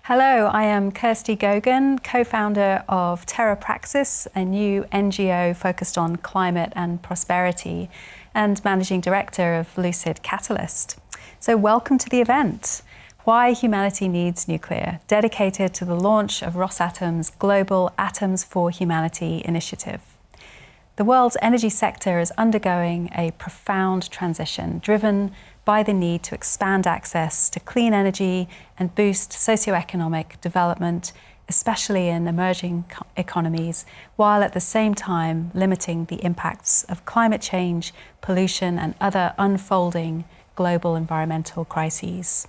Hello, I am Kirsty Gogan, co-founder of Terra Praxis, a new NGO focused on climate and prosperity, and managing director of Lucid Catalyst. So welcome to the event, Why Humanity Needs Nuclear, dedicated to the launch of Rosatom's global Atoms for Humanity initiative. The world's energy sector is undergoing a profound transition, driven by the need to expand access to clean energy and boost socioeconomic development, especially in emerging economies, while at the same time limiting the impacts of climate change, pollution, and other unfolding global environmental crises.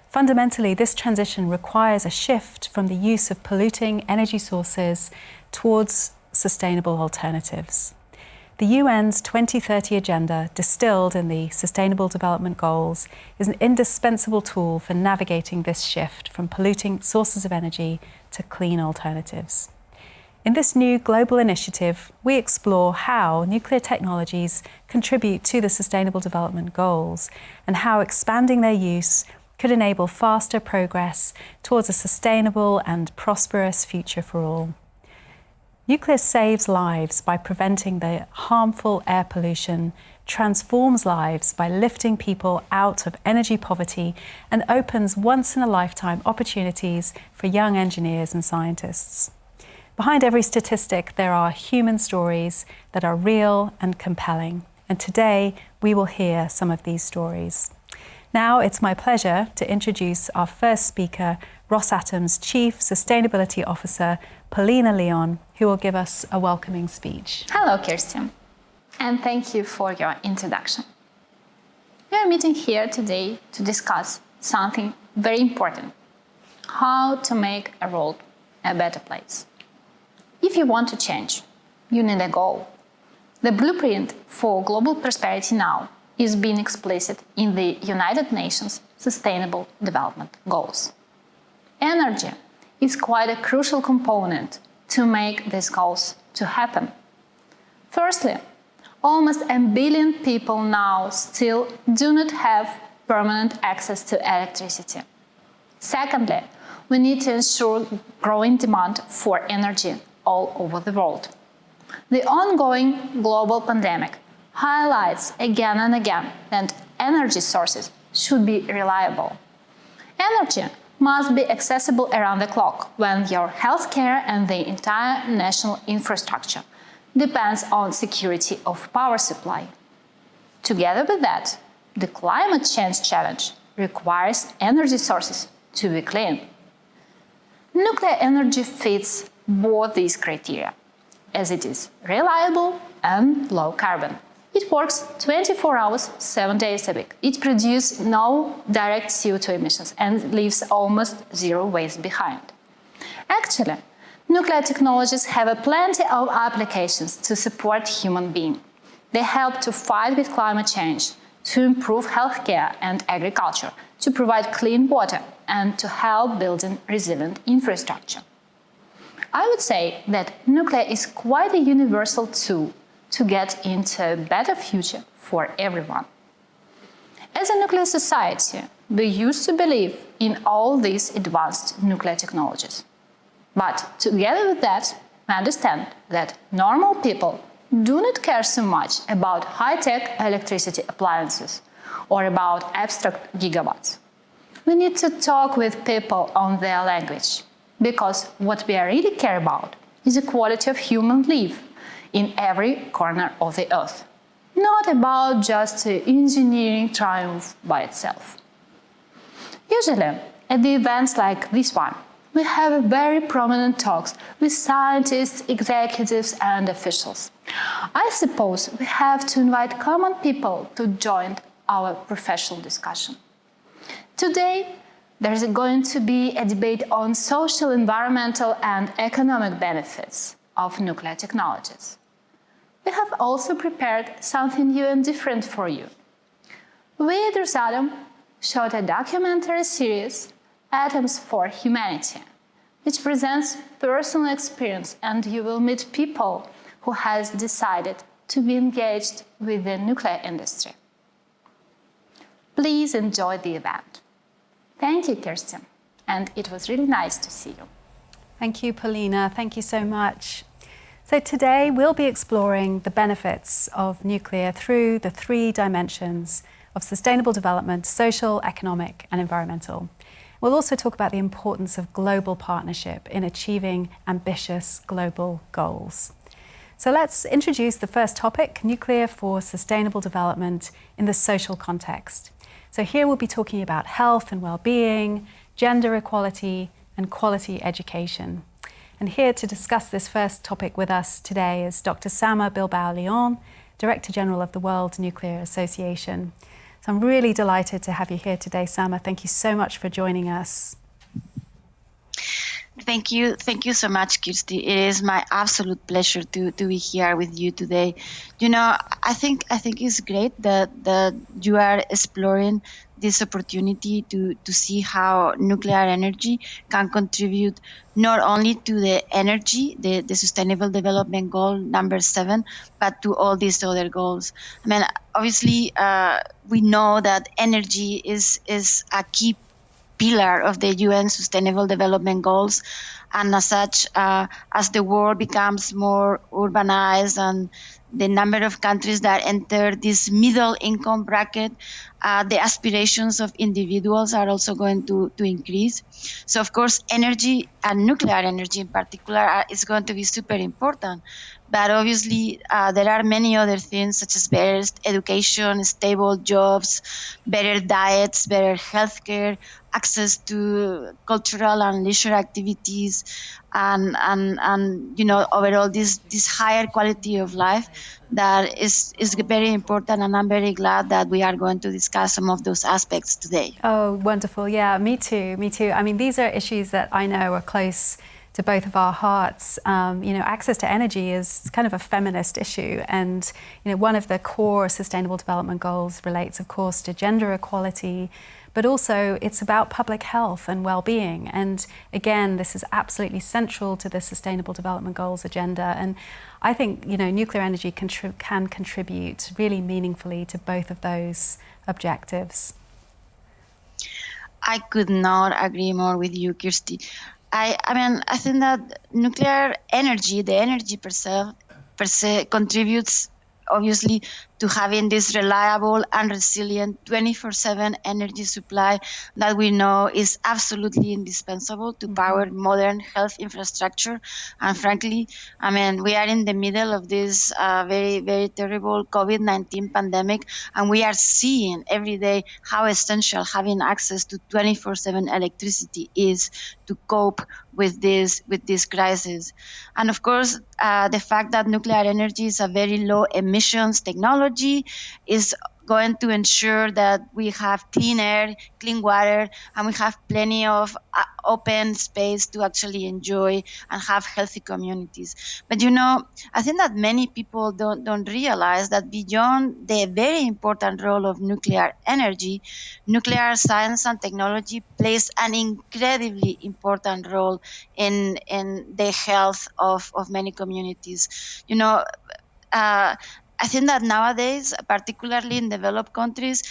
Fundamentally, this transition requires a shift from the use of polluting energy sources towards sustainable alternatives. The UN's 2030 Agenda, distilled in the Sustainable Development Goals, is an indispensable tool for navigating this shift from polluting sources of energy to clean alternatives. In this new global initiative, we explore how nuclear technologies contribute to the Sustainable Development Goals and how expanding their use could enable faster progress towards a sustainable and prosperous future for all. Nuclear saves lives by preventing the harmful air pollution, transforms lives by lifting people out of energy poverty, and opens once-in-a-lifetime opportunities for young engineers and scientists. Behind every statistic, there are human stories that are real and compelling, and today we will hear some of these stories. Now it's my pleasure to introduce our first speaker, Rosatom's Chief Sustainability Officer, Polina Leon, who will give us a welcoming speech. Hello, Kirsty, and thank you for your introduction. We are meeting here today to discuss something very important: how to make a world a better place. If you want to change, you need a goal. The blueprint for global prosperity now is being explicit in the United Nations Sustainable Development Goals. Energy is quite a crucial component to make these goals to happen. Firstly, almost 1 billion people now still do not have permanent access to electricity. Secondly, we need to ensure growing demand for energy all over the world. The ongoing global pandemic highlights again and again that energy sources should be reliable. Energy must be accessible around the clock when your healthcare and the entire national infrastructure depends on security of power supply. Together with that, the climate change challenge requires energy sources to be clean. Nuclear energy fits both these criteria, as it is reliable and low carbon. It works 24 hours, 7 days a week. It produces no direct CO2 emissions and leaves almost zero waste behind. Actually, nuclear technologies have plenty of applications to support human beings. They help to fight with climate change, to improve healthcare and agriculture, to provide clean water, and to help building resilient infrastructure. I would say that nuclear is quite a universal tool to get into a better future for everyone. As a nuclear society, we used to believe in all these advanced nuclear technologies. But together with that, we understand that normal people do not care so much about high-tech electricity appliances or about abstract gigawatts. We need to talk with people on their language, because what we really care about is the quality of human life in every corner of the earth, not about just engineering triumph by itself. Usually, at the events like this one, we have very prominent talks with scientists, executives, and officials. I suppose we have to invite common people to join our professional discussion. Today, there is going to be a debate on social, environmental, and economic benefits of nuclear technologies. We have also prepared something new and different for you. We at Rosatom shot a documentary series, Atoms for Humanity, which presents personal experience, and you will meet people who has decided to be engaged with the nuclear industry. Please enjoy the event. Thank you, Kirsten, and it was really nice to see you. Thank you, Paulina. Thank you so much. So today we'll be exploring the benefits of nuclear through the 3 dimensions of sustainable development: social, economic, and environmental. We'll also talk about the importance of global partnership in achieving ambitious global goals. So let's introduce the first topic, nuclear for sustainable development in the social context. So here we'll be talking about health and well-being, gender equality, and quality education. And here to discuss this first topic with us today is Dr. Sama Bilbao-Leon, Director General of the World Nuclear Association. So I'm really delighted to have you here today, Sama. Thank you so much for joining us. Thank you so much, Kirsty. It is my absolute pleasure to be here with you today. You know, I think it's great that you are exploring this opportunity to see how nuclear energy can contribute not only to the energy, the Sustainable Development Goal number 7, but to all these other goals. I mean, obviously, we know that energy is a key pillar of the UN Sustainable Development Goals. And as such, as the world becomes more urbanized and the number of countries that enter this middle income bracket, the aspirations of individuals are also going to increase. So, of course, energy and nuclear energy in particular is going to be super important. But obviously, there are many other things such as better education, stable jobs, better diets, better healthcare, access to cultural and leisure activities, and you know, overall this higher quality of life that is very important. And I'm very glad that we are going to discuss some of those aspects today. Oh, wonderful. Yeah, me too. I mean, these are issues that I know are close to both of our hearts. You know, access to energy is kind of a feminist issue, and you know, one of the core Sustainable Development Goals relates, of course, to gender equality, but also it's about public health and well-being. And again, this is absolutely central to the Sustainable Development Goals agenda. And I think, you know, nuclear energy can contribute really meaningfully to both of those objectives. I could not agree more with you, Kirsty. I mean, I think that nuclear energy, the energy per se contributes obviously to having this reliable and resilient 24/7 energy supply that we know is absolutely indispensable to power modern health infrastructure. And frankly, I mean, we are in the middle of this very, very terrible COVID-19 pandemic, and we are seeing every day how essential having access to 24/7 electricity is to cope with this crisis. And of course, the fact that nuclear energy is a very low emissions technology is going to ensure that we have clean air, clean water, and we have plenty of open space to actually enjoy and have healthy communities. But you know, I think that many people don't realize that beyond the very important role of nuclear energy, nuclear science and technology plays an incredibly important role in the health of many communities. You know, I think that nowadays, particularly in developed countries,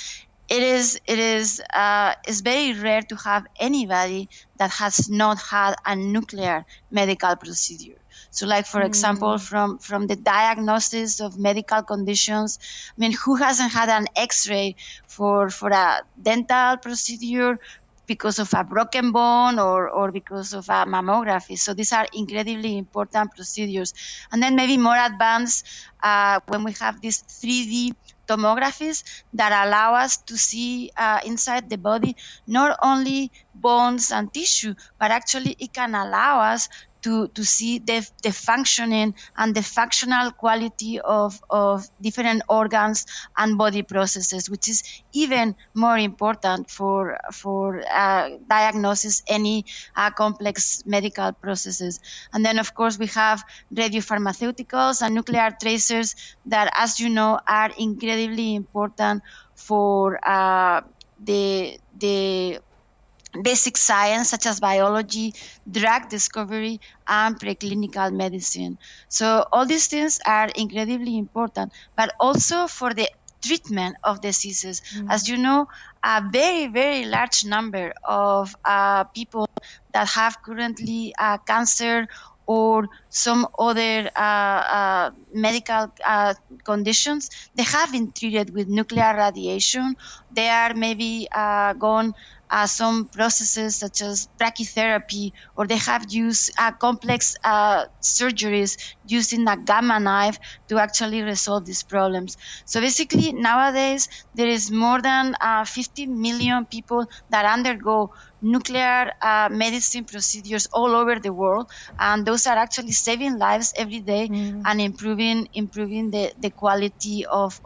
it's very rare to have anybody that has not had a nuclear medical procedure. So, like for example, from the diagnosis of medical conditions, I mean, who hasn't had an X-ray for a dental procedure because of a broken bone or because of a mammography? So these are incredibly important procedures. And then maybe more advanced when we have these 3D tomographies that allow us to see inside the body not only bones and tissue, but actually it can allow us to see the functioning and the functional quality of different organs and body processes, which is even more important for diagnosis any complex medical processes. And then, of course, we have radiopharmaceuticals and nuclear tracers that, as you know, are incredibly important for the basic science such as biology, drug discovery, and preclinical medicine. So all these things are incredibly important, but also for the treatment of diseases. As you know, a very, very large number of people that have currently cancer or some other medical conditions, they have been treated with nuclear radiation. They are maybe gone some processes such as brachytherapy, or they have used complex surgeries using a gamma knife to actually resolve these problems. So basically, nowadays, there is more than 50 million people that undergo nuclear medicine procedures all over the world, and those are actually saving lives every day and improving the quality of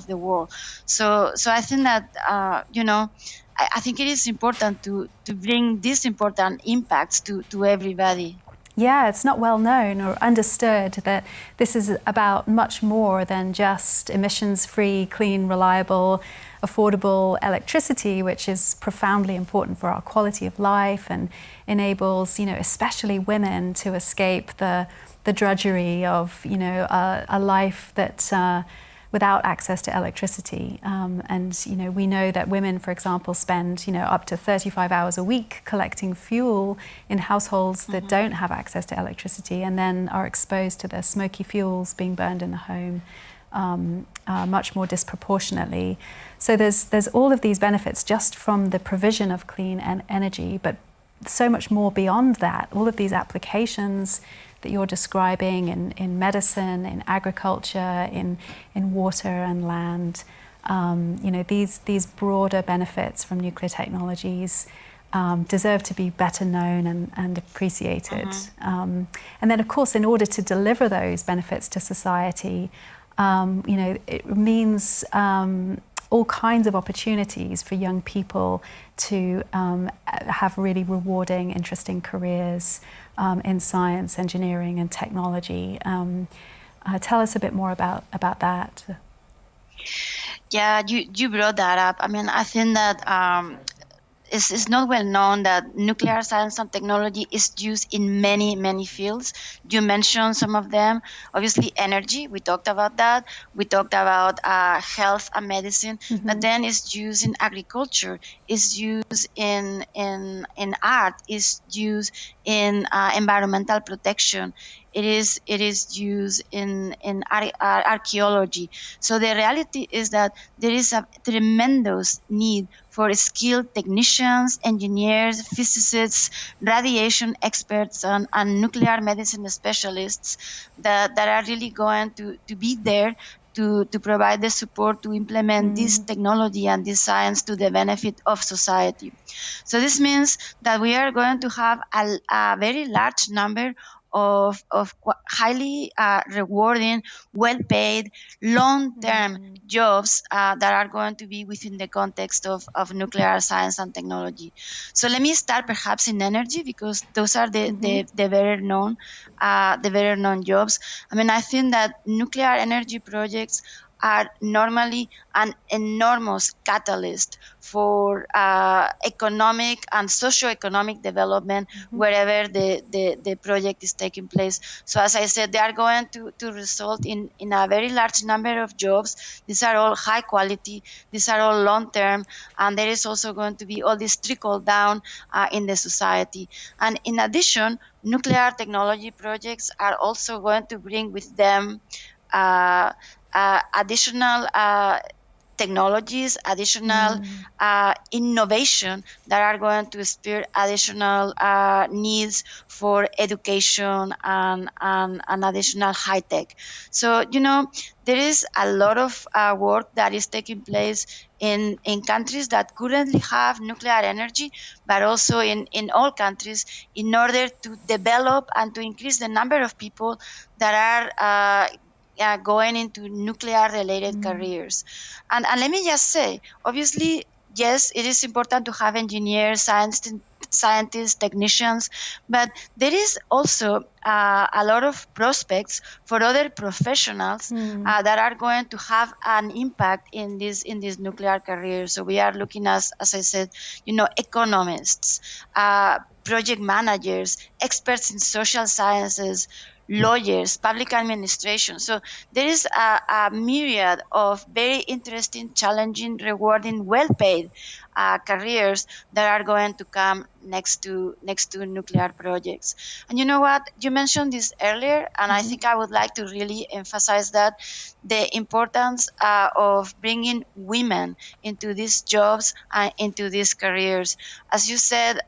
the world. So I think that I think it is important to bring these important impacts to everybody. Yeah, it's not well known or understood that this is about much more than just emissions-free, clean, reliable, affordable electricity, which is profoundly important for our quality of life and enables, especially women to escape the drudgery of, a life that without access to electricity. And we know that women, for example, spend up to 35 hours a week collecting fuel in households that don't have access to electricity, and then are exposed to the smoky fuels being burned in the home much more disproportionately. So there's all of these benefits just from the provision of clean energy, but so much more beyond that. All of these applications that you're describing in medicine, in agriculture, in water and land, these broader benefits from nuclear technologies deserve to be better known and appreciated. And then, of course, in order to deliver those benefits to society, it means all kinds of opportunities for young people to have really rewarding, interesting careers in science, engineering, and technology. Tell us a bit more about that. Yeah, you brought that up. I mean, I think that it's not well known that nuclear science and technology is used in many, many fields. You mentioned some of them. Obviously, energy, we talked about that. We talked about health and medicine, but then it's used in agriculture, it's used in art, it's used in environmental protection. It is used in archaeology. So the reality is that there is a tremendous need for skilled technicians, engineers, physicists, radiation experts, and nuclear medicine specialists that are really going to be there to provide the support to implement this technology and this science to the benefit of society. So this means that we are going to have a very large number of highly rewarding, well-paid, long-term jobs that are going to be within the context of nuclear science and technology. So let me start perhaps in energy, because those are the better known jobs. I mean, I think that nuclear energy projects are normally an enormous catalyst for economic and socio-economic development wherever the project is taking place. So as I said, they are going to result in a very large number of jobs. These are all high quality, these are all long term, and there is also going to be all this trickle down in the society. And in addition, nuclear technology projects are also going to bring with them additional technologies, additional innovation that are going to spur additional needs for education and additional high tech. So, there is a lot of work that is taking place in countries that currently have nuclear energy, but also in all countries, in order to develop and to increase the number of people that are going into nuclear related careers. And let me just say, obviously, yes, it is important to have engineers, scientists, technicians, but there is also a lot of prospects for other professionals that are going to have an impact in these nuclear careers. So we are looking as I said, economists, project managers, experts in social sciences, lawyers, public administration. So there is a myriad of very interesting, challenging, rewarding, well-paid careers that are going to come next to nuclear projects. And you know what? You mentioned this earlier, and I think I would like to really emphasize that the importance of bringing women into these jobs and into these careers. As you said,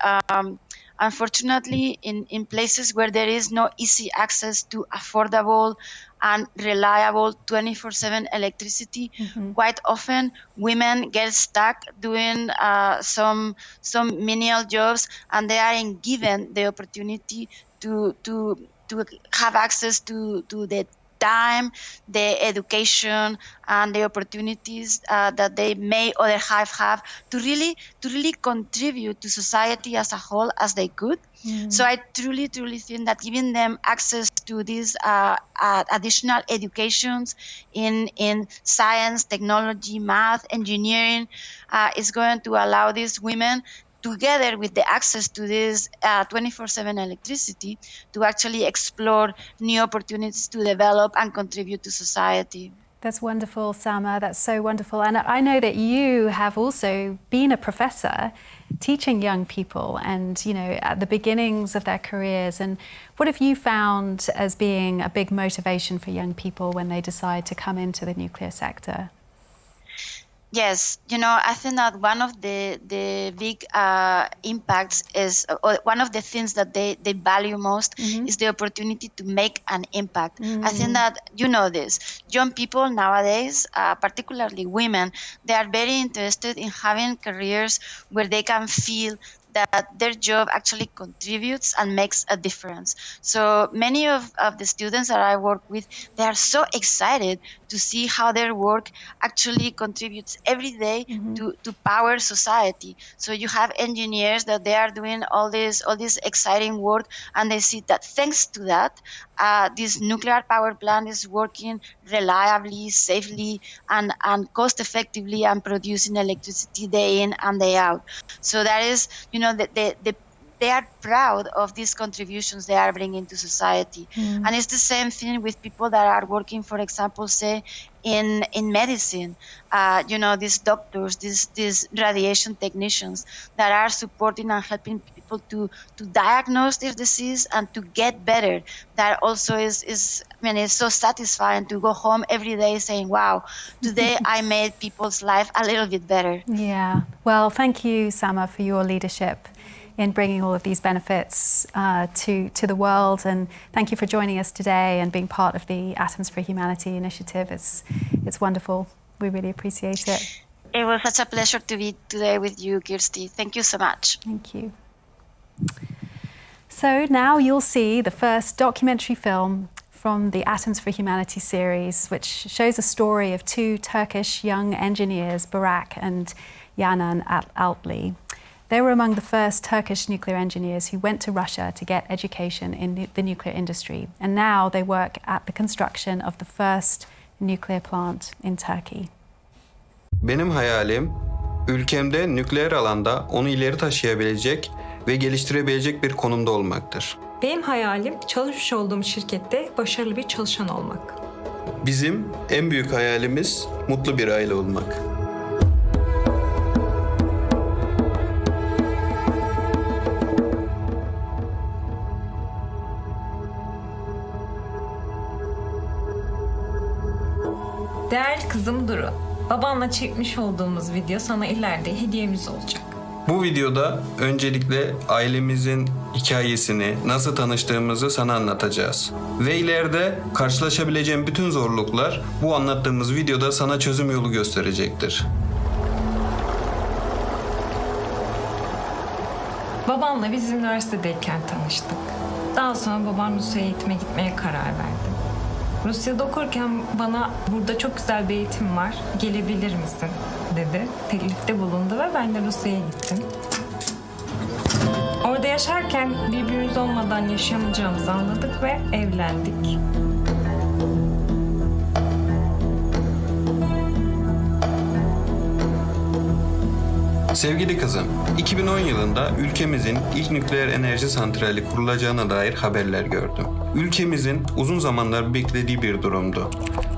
unfortunately, in places where there is no easy access to affordable and reliable 24/7 electricity, quite often women get stuck doing some menial jobs, and they aren't given the opportunity to have access to the time, the education, and the opportunities that they may other have to really contribute to society as a whole as they could. So I truly think that giving them access to these additional educations in science, technology, math, engineering is going to allow these women, together with the access to this 24/7 electricity, to actually explore new opportunities to develop and contribute to society. That's wonderful, Sama. That's so wonderful. And I know that you have also been a professor teaching young people and, you know, at the beginnings of their careers. And what have you found as being a big motivation for young people when they decide to come into the nuclear sector? Yes, you know, I think that one of the big impacts is, or one of the things that they value most is the opportunity to make an impact. I think that, you know, this young people nowadays, particularly women, they are very interested in having careers where they can feel that their job actually contributes and makes a difference. So many of the students that I work with, they are so excited to see how their work actually contributes every day to power society. So you have engineers that they are doing all this exciting work, and they see that thanks to that, this nuclear power plant is working reliably, safely, and cost effectively, and producing electricity day in and day out. So that is, you know, they are proud of these contributions they are bringing to society. And it's the same thing with people that are working, for example, say in medicine. You know, these doctors, these radiation technicians that are supporting and helping people to diagnose their disease and to get better. That also is I mean, it's so satisfying to go home every day saying, wow, today I made people's life a little bit better. Yeah. Well, thank you, Sama, for your leadership in bringing all of these benefits to the world. And thank you for joining us today and being part of the Atoms for Humanity initiative. It's wonderful. We really appreciate it. It was such a pleasure to be today with you, Kirsty. Thank you so much. Thank you. So now you'll see the first documentary film from the Atoms for Humanity series, which shows a story of two Turkish young engineers, Burak and Yanan Altli. They were among the first Turkish nuclear engineers who went to Russia to get education in the nuclear industry. And now they work at the construction of the first nuclear plant in Turkey. Benim hayalim, ülkemde nükleer alanda onu ileri taşıyabilecek ve geliştirebilecek bir konumda olmaktır. Benim hayalim çalışmış olduğum şirkette başarılı bir çalışan olmak. Bizim en büyük hayalimiz mutlu bir aile olmak. Değerli kızım Duru, babanla çekmiş olduğumuz video sana ileride hediyemiz olacak. Bu videoda öncelikle ailemizin hikayesini, nasıl tanıştığımızı sana anlatacağız. Ve ileride karşılaşabileceğin bütün zorluklar bu anlattığımız videoda sana çözüm yolu gösterecektir. Babamla biz üniversitedeyken tanıştık. Daha sonra babam Rusya'ya eğitime gitmeye karar verdi. Rusya'da okurken bana burada çok güzel bir eğitim var, gelebilir misin dedi. Teklifte bulundu ve ben de Rusya'ya gittim. Orada yaşarken birbirimiz olmadan yaşayamayacağımızı anladık ve evlendik. Sevgili kızım, 2010 yılında ülkemizin ilk nükleer enerji santrali kurulacağına dair haberler gördüm. Ülkemizin uzun zamanlar beklediği bir durumdu.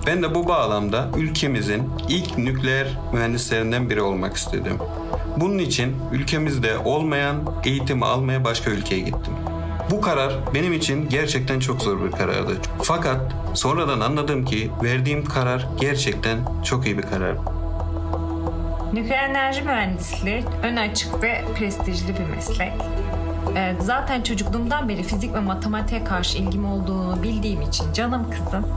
Ben de bu bağlamda ülkemizin ilk nükleer mühendislerinden biri olmak istedim. Bunun için ülkemizde olmayan eğitimi almaya başka ülkeye gittim. Bu karar benim için gerçekten çok zor bir karardı. Fakat sonradan anladım ki verdiğim karar gerçekten çok iyi bir karar. Nükleer enerji mühendisliği ön açık ve prestijli bir meslek. Zaten çocukluğumdan beri fizik ve matematiğe karşı ilgim olduğunu bildiğim için canım kızım.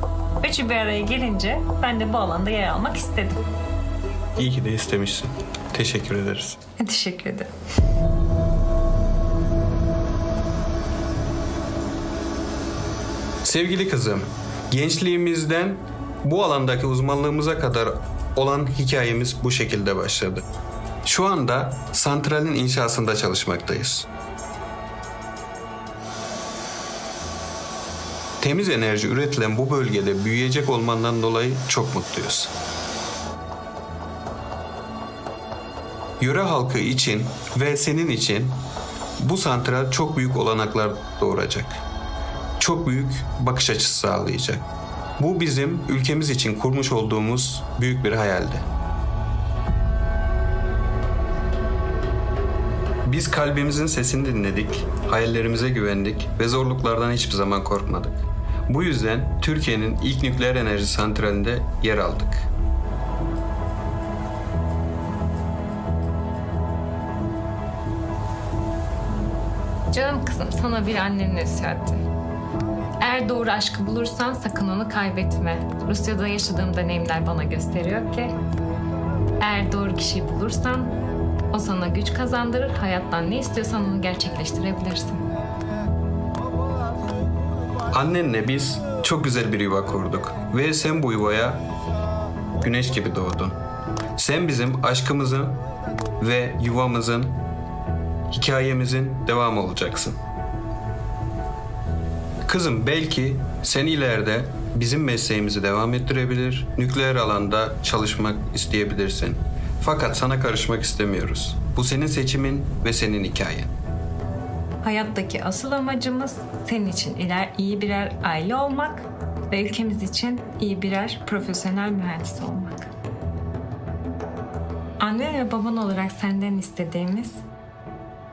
Üçü bir araya gelince ben de bu alanda yer almak istedim. İyi ki de istemişsin. Teşekkür ederiz. Teşekkür ederim. Sevgili kızım, gençliğimizden bu alandaki uzmanlığımıza kadar olan hikayemiz bu şekilde başladı. Şu anda santralin inşasında çalışmaktayız. Temiz enerji üretilen bu bölgede büyüyecek olmandan dolayı çok mutluyuz. Yöre halkı için ve senin için bu santral çok büyük olanaklar doğuracak. Çok büyük bakış açısı sağlayacak. Bu bizim ülkemiz için kurmuş olduğumuz büyük bir hayaldi. Biz kalbimizin sesini dinledik, hayallerimize güvendik ve zorluklardan hiçbir zaman korkmadık. Bu yüzden Türkiye'nin ilk nükleer enerji santralinde yer aldık. Canım kızım, sana bir annenin nasihati. Eğer doğru aşkı bulursan sakın onu kaybetme. Rusya'da yaşadığım deneyimler bana gösteriyor ki eğer doğru kişiyi bulursan o sana güç kazandırır, hayattan ne istiyorsan onu gerçekleştirebilirsin. Annenle biz çok güzel bir yuva kurduk ve sen bu yuvaya güneş gibi doğdun. Sen bizim aşkımızın ve yuvamızın, hikayemizin devamı olacaksın. Kızım, belki sen ileride bizim mesleğimizi devam ettirebilir, nükleer alanda çalışmak isteyebilirsin. Fakat sana karışmak istemiyoruz. Bu senin seçimin ve senin hikayen. Hayattaki asıl amacımız senin için iyi birer aile olmak ve ülkemiz için iyi birer profesyonel mühendis olmak. Anne ve baban olarak senden istediğimiz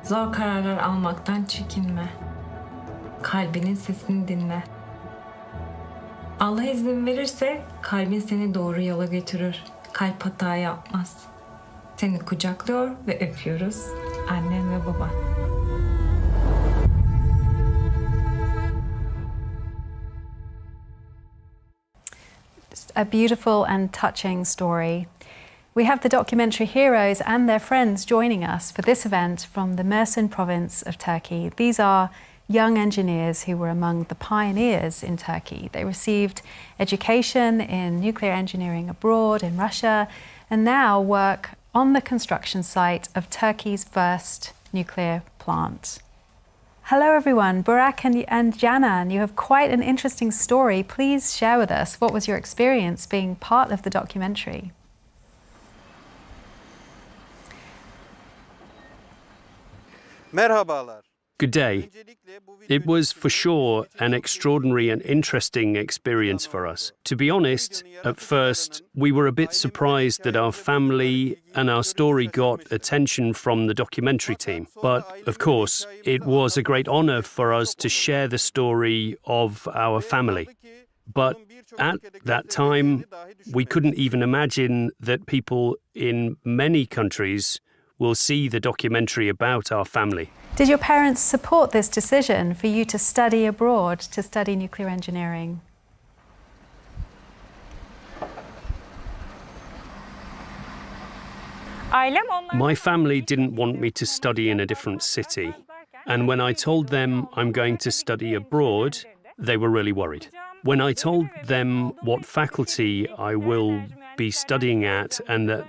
zor kararlar almaktan çekinme. Kalbinin sesini dinle. Allah izin verirse kalbin seni doğru yola götürür. Kalp hata yapmaz. Seni kucaklıyor ve öpüyoruz. Annen ve baban. Just a beautiful and touching story. We have the documentary heroes and their friends joining us for this event from the Mersin province of Turkey. These are young engineers who were among the pioneers in Turkey. They received education in nuclear engineering abroad in Russia and now work on the construction site of Turkey's first nuclear plant. Hello everyone, Burak and Canan, you have quite an interesting story. Please share with us what was your experience being part of the documentary. Merhabalar. Good day. It was for sure an extraordinary and interesting experience for us. To be honest, at first we were a bit surprised that our family and our story got attention from the documentary team. But of course, it was a great honor for us to share the story of our family. But at that time, we couldn't even imagine that people in many countries will see the documentary about our family. Did your parents support this decision for you to study abroad, to study nuclear engineering? My family didn't want me to study in a different city. And when I told them I'm going to study abroad, they were really worried. When I told them what faculty I will be studying at and that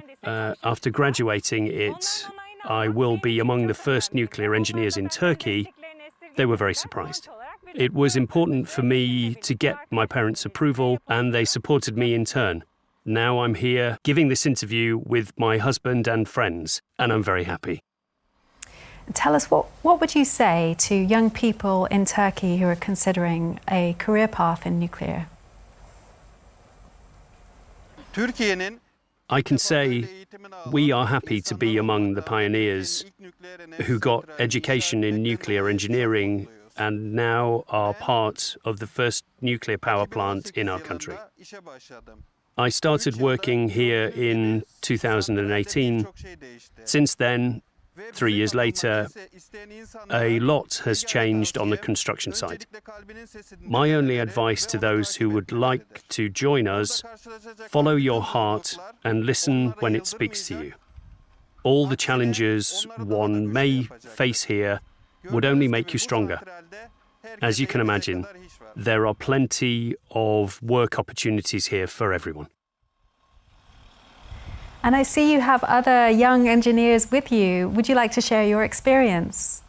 after graduating I will be among the first nuclear engineers in Turkey, they were very surprised. It was important for me to get my parents' approval, and they supported me in turn. Now I'm here giving this interview with my husband and friends, and I'm very happy. Tell us, what would you say to young people in Turkey who are considering a career path in nuclear? I can say we are happy to be among the pioneers who got education in nuclear engineering and now are part of the first nuclear power plant in our country. I started working here in 2018. Since then, 3 years later, a lot has changed on the construction site. My only advice to those who would like to join us, follow your heart and listen when it speaks to you. All the challenges one may face here would only make you stronger. As you can imagine, there are plenty of work opportunities here for everyone. And I see you have other young engineers with you. Would you like to share your experience?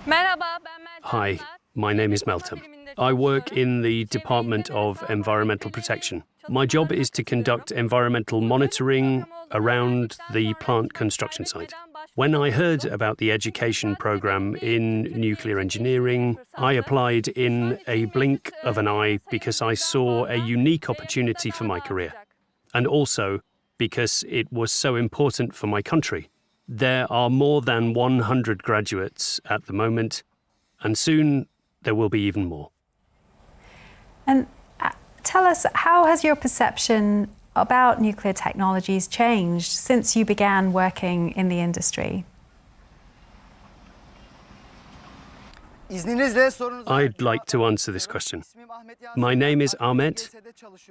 Hi, my name is Meltem. I work in the Department of Environmental Protection. My job is to conduct environmental monitoring around the plant construction site. When I heard about the education program in nuclear engineering, I applied in a blink of an eye because I saw a unique opportunity for my career, and also because it was so important for my country. There are more than 100 graduates at the moment, and soon there will be even more. And tell us, how has your perception about nuclear technologies changed since you began working in the industry? I'd like to answer this question. My name is Ahmet.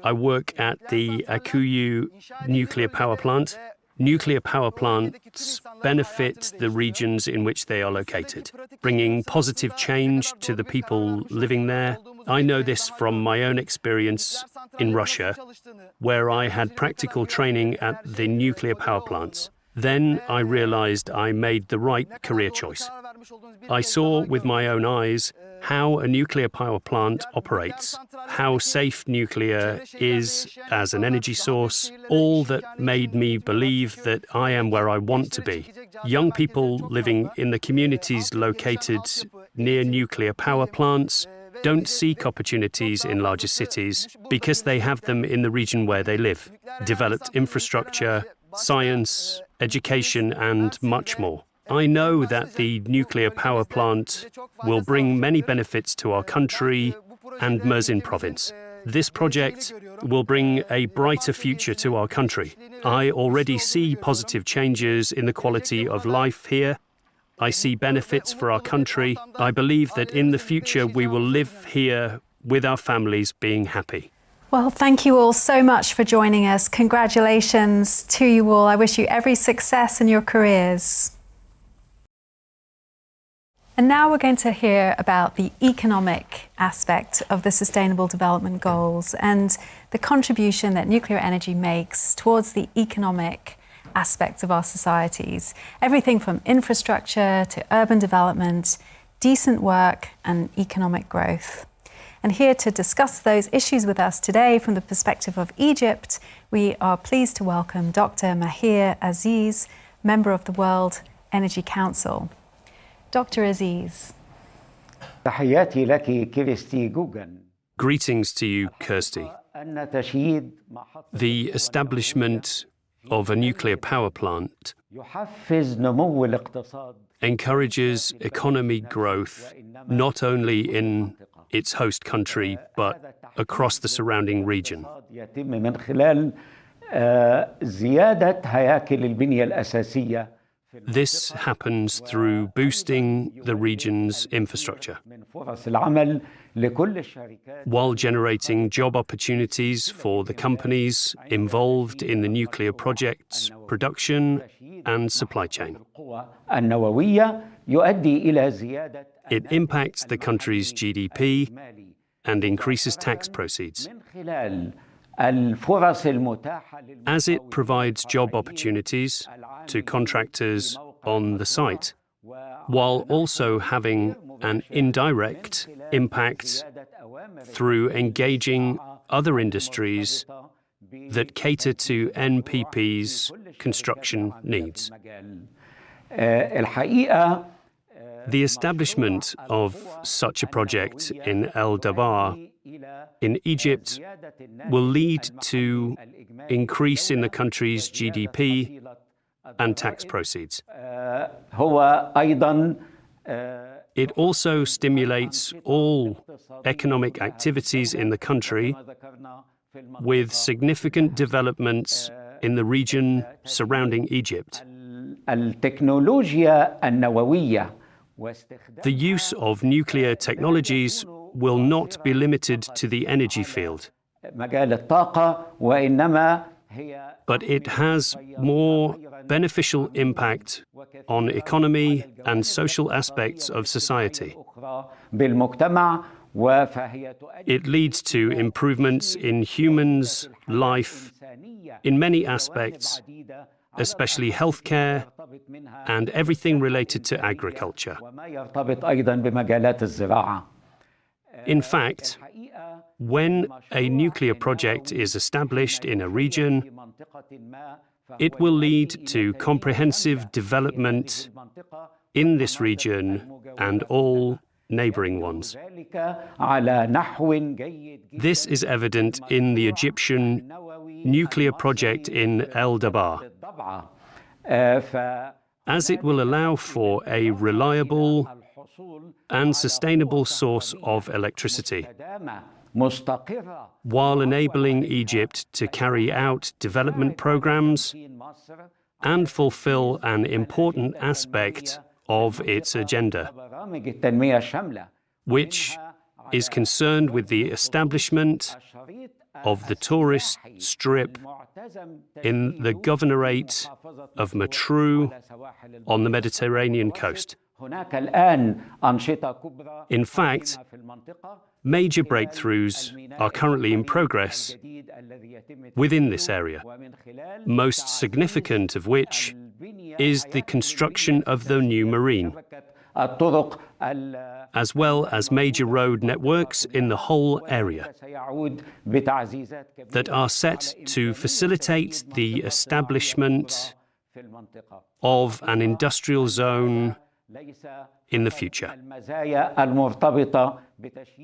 I work at the Akuyu nuclear power plant. Nuclear power plants benefit the regions in which they are located, bringing positive change to the people living there. I know this from my own experience in Russia, where I had practical training at the nuclear power plants. Then I realized I made the right career choice. I saw with my own eyes how a nuclear power plant operates, how safe nuclear is as an energy source, all that made me believe that I am where I want to be. Young people living in the communities located near nuclear power plants don't seek opportunities in larger cities because they have them in the region where they live. Developed infrastructure, science, education, and much more. I know that the nuclear power plant will bring many benefits to our country and Mersin province. This project will bring a brighter future to our country. I already see positive changes in the quality of life here. I see benefits for our country. I believe that in the future we will live here with our families being happy. Well, thank you all so much for joining us. Congratulations to you all. I wish you every success in your careers. And now we're going to hear about the economic aspect of the Sustainable Development Goals and the contribution that nuclear energy makes towards the economic aspects of our societies. Everything from infrastructure to urban development, decent work and economic growth. And here to discuss those issues with us today from the perspective of Egypt, we are pleased to welcome Dr. Mahir Aziz, member of the World Energy Council. Dr. Aziz. Greetings to you, Kirsty. The establishment of a nuclear power plant encourages economy growth not only in its host country but across the surrounding region. This happens through boosting the region's infrastructure, while generating job opportunities for the companies involved in the nuclear project's production and supply chain. It impacts the country's GDP and increases tax proceeds. As it provides job opportunities to contractors on the site, while also having an indirect impact through engaging other industries that cater to NPP's construction needs. The establishment of such a project in El Dabar in Egypt will lead to increase in the country's GDP and tax proceeds. It also stimulates all economic activities in the country with significant developments in the region surrounding Egypt. The use of nuclear technologies will not be limited to the energy field, but it has more beneficial impact on economy and social aspects of society. It leads to improvements in humans' life in many aspects, especially healthcare and everything related to agriculture. In fact, when a nuclear project is established in a region, it will lead to comprehensive development in this region and all neighboring ones. This is evident in the Egyptian nuclear project in El Dabar, as it will allow for a reliable and sustainable source of electricity, while enabling Egypt to carry out development programs and fulfill an important aspect of its agenda, which is concerned with the establishment of the tourist strip in the governorate of Matruh on the Mediterranean coast. In fact, major breakthroughs are currently in progress within this area, most significant of which is the construction of the new marine, as well as major road networks in the whole area that are set to facilitate the establishment of an industrial zone in the future.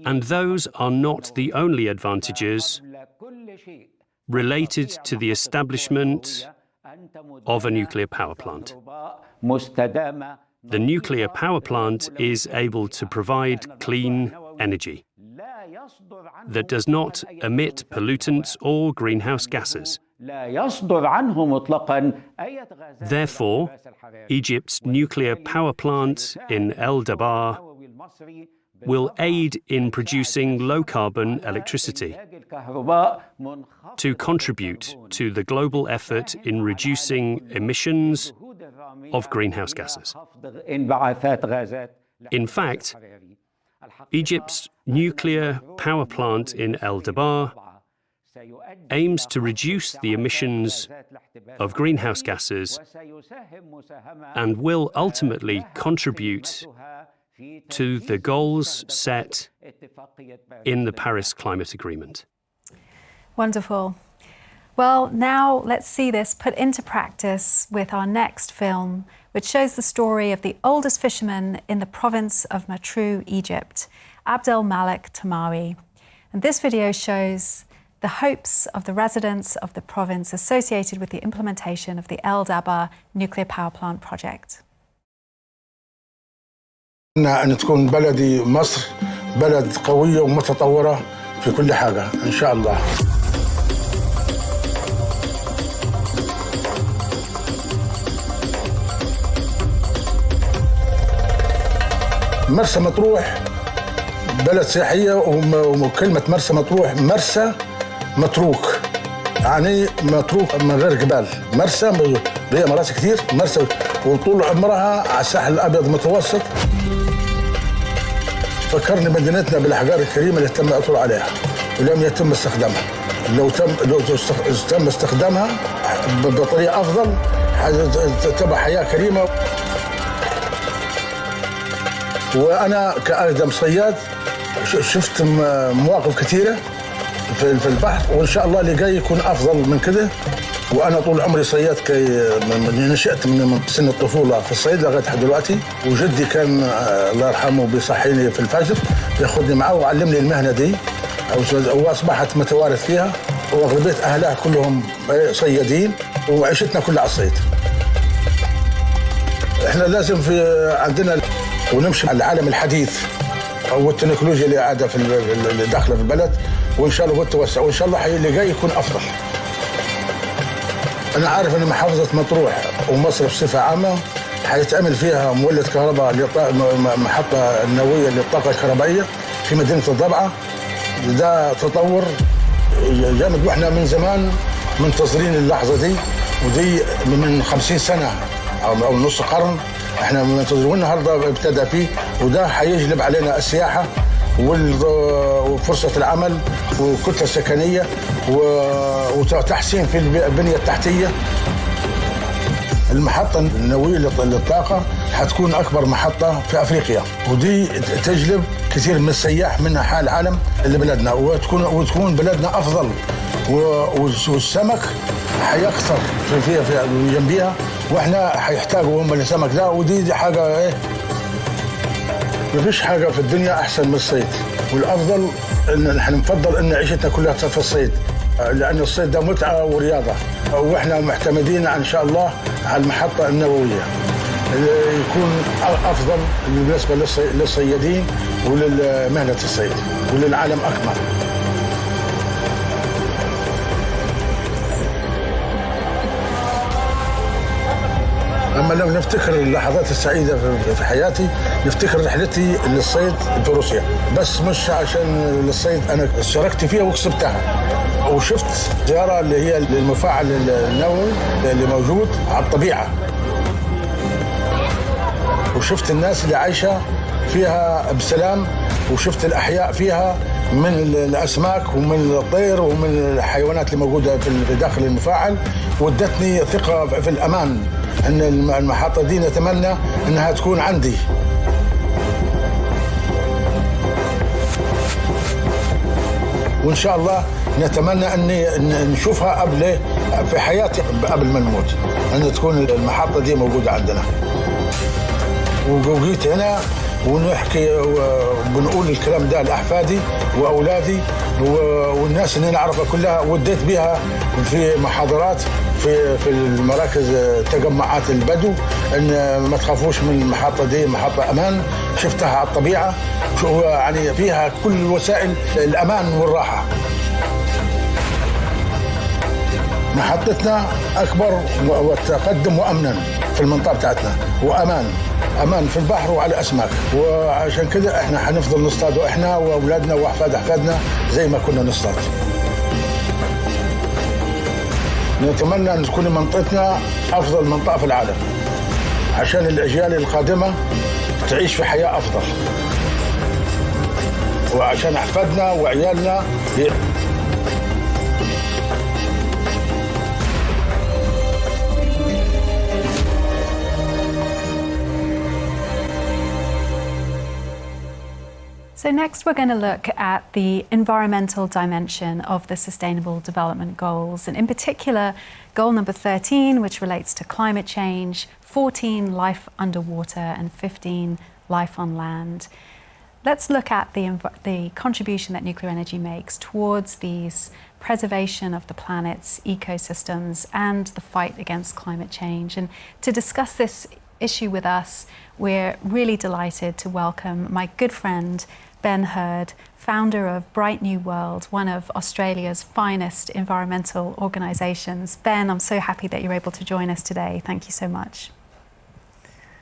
And those are not the only advantages related to the establishment of a nuclear power plant. The nuclear power plant is able to provide clean energy that does not emit pollutants or greenhouse gases. Therefore, Egypt's nuclear power plant in El Dabar will aid in producing low-carbon electricity to contribute to the global effort in reducing emissions of greenhouse gases. In fact, Egypt's nuclear power plant in El Dabar aims to reduce the emissions of greenhouse gases and will ultimately contribute to the goals set in the Paris Climate Agreement. Wonderful. Well, now let's see this put into practice with our next film, which shows the story of the oldest fisherman in the province of Matruh, Egypt, Abdel Malik Tamawi. And this video shows the hopes of the residents of the province associated with the implementation of the El Dabar nuclear power plant project. أن تكون بلدي مصر بلد قوية ومتطورة في كل حاجة إن شاء الله. مرسى مطروح بلد سياحية وكلمة مرسى مطروح مرسى متروك يعني متروك من غير جبال مرسى هي مراسي كتير مرسى وطول عمرها على الساحل الأبيض المتوسط فكرني مدينتنا بالأحجار الكريمة اللي تم العثور عليها ولم يتم استخدامها لو تم استخدامها بطريقة أفضل تبقى حياة كريمة وأنا كأقدم صياد شفت مواقف كثيرة في البحر، وإن شاء الله اللي جاي يكون أفضل من كده. وأنا طول عمري صياد، نشأت من سن الطفولة في الصيد لغاية دلوقتي. وجدي كان الله يرحمه بيصحيني في الفجر، ياخذني معه وعلمني المهنة دي، وأصبحت متوارث فيها، وأغلبية أهلها كلهم صيادين، وعيشتنا كلها على الصيد. إحنا لازم عندنا ونمشي على العالم الحديث والتكنولوجيا اللي قاعدة اللي داخلة في البلد، وإن شاء الله بتوسع، وإن شاء الله اللي جاي يكون أفضل. أنا عارف أن محافظة مطروح ومصر بصفة عامة حيتعمل فيها مولد كهرباء، محطة نووية للطاقة الكهربائية في مدينة الضبعة. ده تطور جامد، وإحنا من زمان منتظرين اللحظة دي، ودي من 50 سنة أو نص قرن إحنا منتظرين، والنهارده ابتدى فيه، وده حيجلب علينا السياحة وفرصة العمل وكتلة سكنية وتحسين في البنية التحتية. المحطة النووية للطاقة حتكون أكبر محطة في أفريقيا، ودي تجلب كثير من السياح من أنحاء العالم لبلدنا، وتكون بلدنا أفضل، والسمك حيكثر في جنبيها، وإحنا حيحتاجوا هم السمك ده. ودي حاجة مفيش حاجة في الدنيا أحسن من الصيد، والأفضل إن نحن نفضل إن عيشتنا كلها في الصيد، لأن الصيد ده متعة ورياضة، وإحنا معتمدين إن شاء الله على المحطة النووية يكون أفضل بالنسبة للصيادين وللمهنة الصيد وللعالم أكمل. أما لو نفتكر اللحظات السعيدة في حياتي، نفتكر رحلتي للصيد في روسيا، بس مش عشان للصيد، أنا اشتركت فيها وكسبتها، وشفت زيارة اللي هي للمفاعل النووي اللي موجود على الطبيعة، وشفت الناس اللي عايشة فيها بسلام، وشفت الأحياء فيها من الأسماك ومن الطير ومن الحيوانات اللي موجودة في داخل المفاعل، وادتني ثقة في الأمان أن المحطة دي نتمنى أنها تكون عندي. وإن شاء الله نتمنى أن نشوفها قبل في حياتي قبل ما نموت، أن تكون المحطة دي موجودة عندنا. وجيت هنا ونحكي وبنقول الكلام ده لأحفادي وأولادي والناس اللي نعرفها كلها، وديت بها في محاضرات في المراكز تجمعات البدو، ان ما تخافوش من المحطة دي، محطة أمان، شفتها على الطبيعة، يعني فيها كل وسائل الأمان والراحة. محطتنا أكبر وتقدم وأمنا في المنطقة بتاعتنا، أمان في البحر وعلى الأسماك، وعشان كده إحنا حنفضل نصطاد، إحنا وأولادنا وأحفاد أحفادنا زي ما كنا نصطاد. نتمنى أن تكون منطقتنا أفضل منطقة في العالم، عشان الأجيال القادمة تعيش في حياة أفضل، وعشان أحفادنا وعيالنا So next we're going to look at the environmental dimension of the Sustainable Development Goals, and in particular goal number 13, which relates to climate change, 14 life underwater and 15 life on land. Let's look at the contribution that nuclear energy makes towards these preservation of the planet's ecosystems and the fight against climate change. And to discuss this issue with us, we're really delighted to welcome my good friend Ben Herd, founder of Bright New World, one of Australia's finest environmental organisations. Ben, I'm so happy that you're able to join us today. Thank you so much.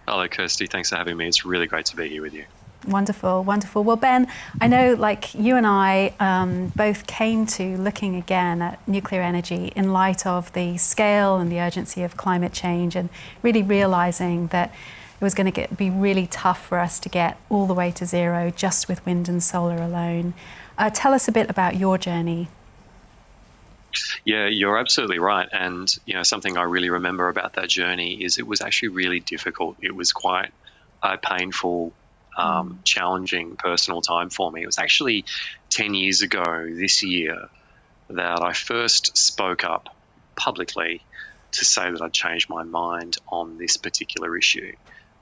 Hello, Kirsty. Thanks for having me. It's really great to be here with you. Wonderful, wonderful. Well, Ben, I know like you and I both came to looking again at nuclear energy in light of the scale and the urgency of climate change, and really realising that it was going to be really tough for us to get all the way to zero just with wind and solar alone. Tell us a bit about your journey. Yeah, you're absolutely right. And, you know, something I really remember about that journey is it was actually really difficult. It was quite painful challenging personal time for me. It was actually 10 years ago this year that I first spoke up publicly to say that I'd changed my mind on this particular issue,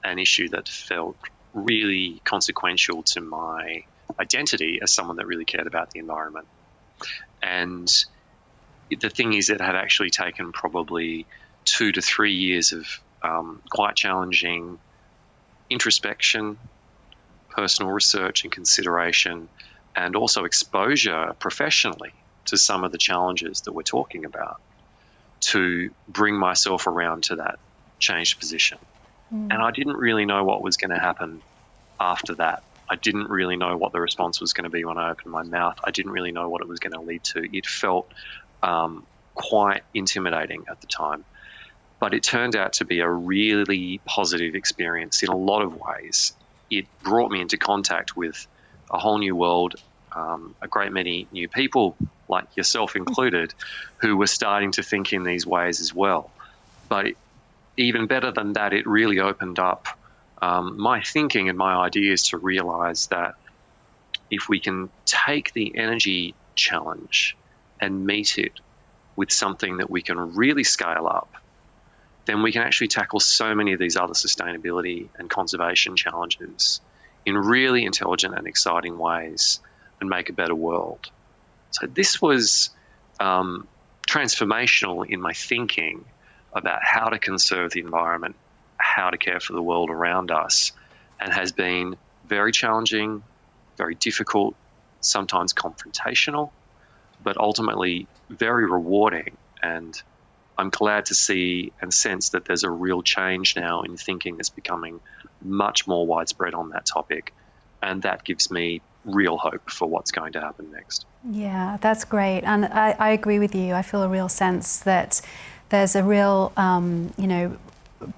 an issue that felt really consequential to my identity as someone that really cared about the environment. And the thing is, it had actually taken probably 2 to 3 years of quite challenging introspection, personal research and consideration, and also exposure professionally to some of the challenges that we're talking about to bring myself around to that changed position. And I didn't really know what was going to happen after that. I didn't really know what the response was going to be when I opened my mouth. I didn't really know what it was going to lead to. It felt quite intimidating at the time. But it turned out to be a really positive experience in a lot of ways. It brought me into contact with a whole new world, a great many new people, like yourself included, who were starting to think in these ways as well. But even better than that, it really opened up my thinking and my ideas to realize that if we can take the energy challenge and meet it with something that we can really scale up, then we can actually tackle so many of these other sustainability and conservation challenges in really intelligent and exciting ways and make a better world. So this was transformational in my thinking about how to conserve the environment, how to care for the world around us, and has been very challenging, very difficult, sometimes confrontational, but ultimately very rewarding. And I'm glad to see and sense that there's a real change now in thinking that's becoming much more widespread on that topic. And that gives me real hope for what's going to happen next. Yeah, that's great. And I agree with you. I feel a real sense that there's a real,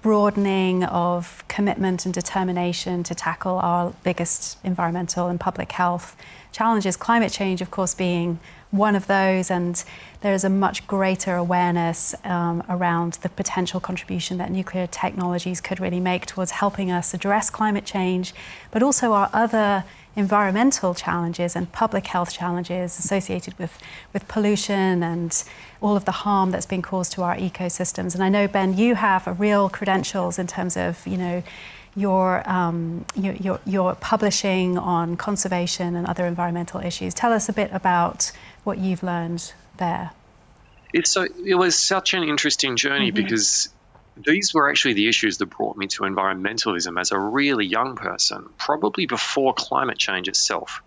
broadening of commitment and determination to tackle our biggest environmental and public health challenges, climate change, of course, being one of those. And there's a much greater awareness around the potential contribution that nuclear technologies could really make towards helping us address climate change, but also our other environmental challenges and public health challenges associated with pollution and all of the harm that's been caused to our ecosystems. And I know, Ben, you have a real credentials in terms of, your publishing on conservation and other environmental issues. Tell us a bit about what you've learned there. It was such an interesting journey because these were actually the issues that brought me to environmentalism as a really young person, probably before climate change itself.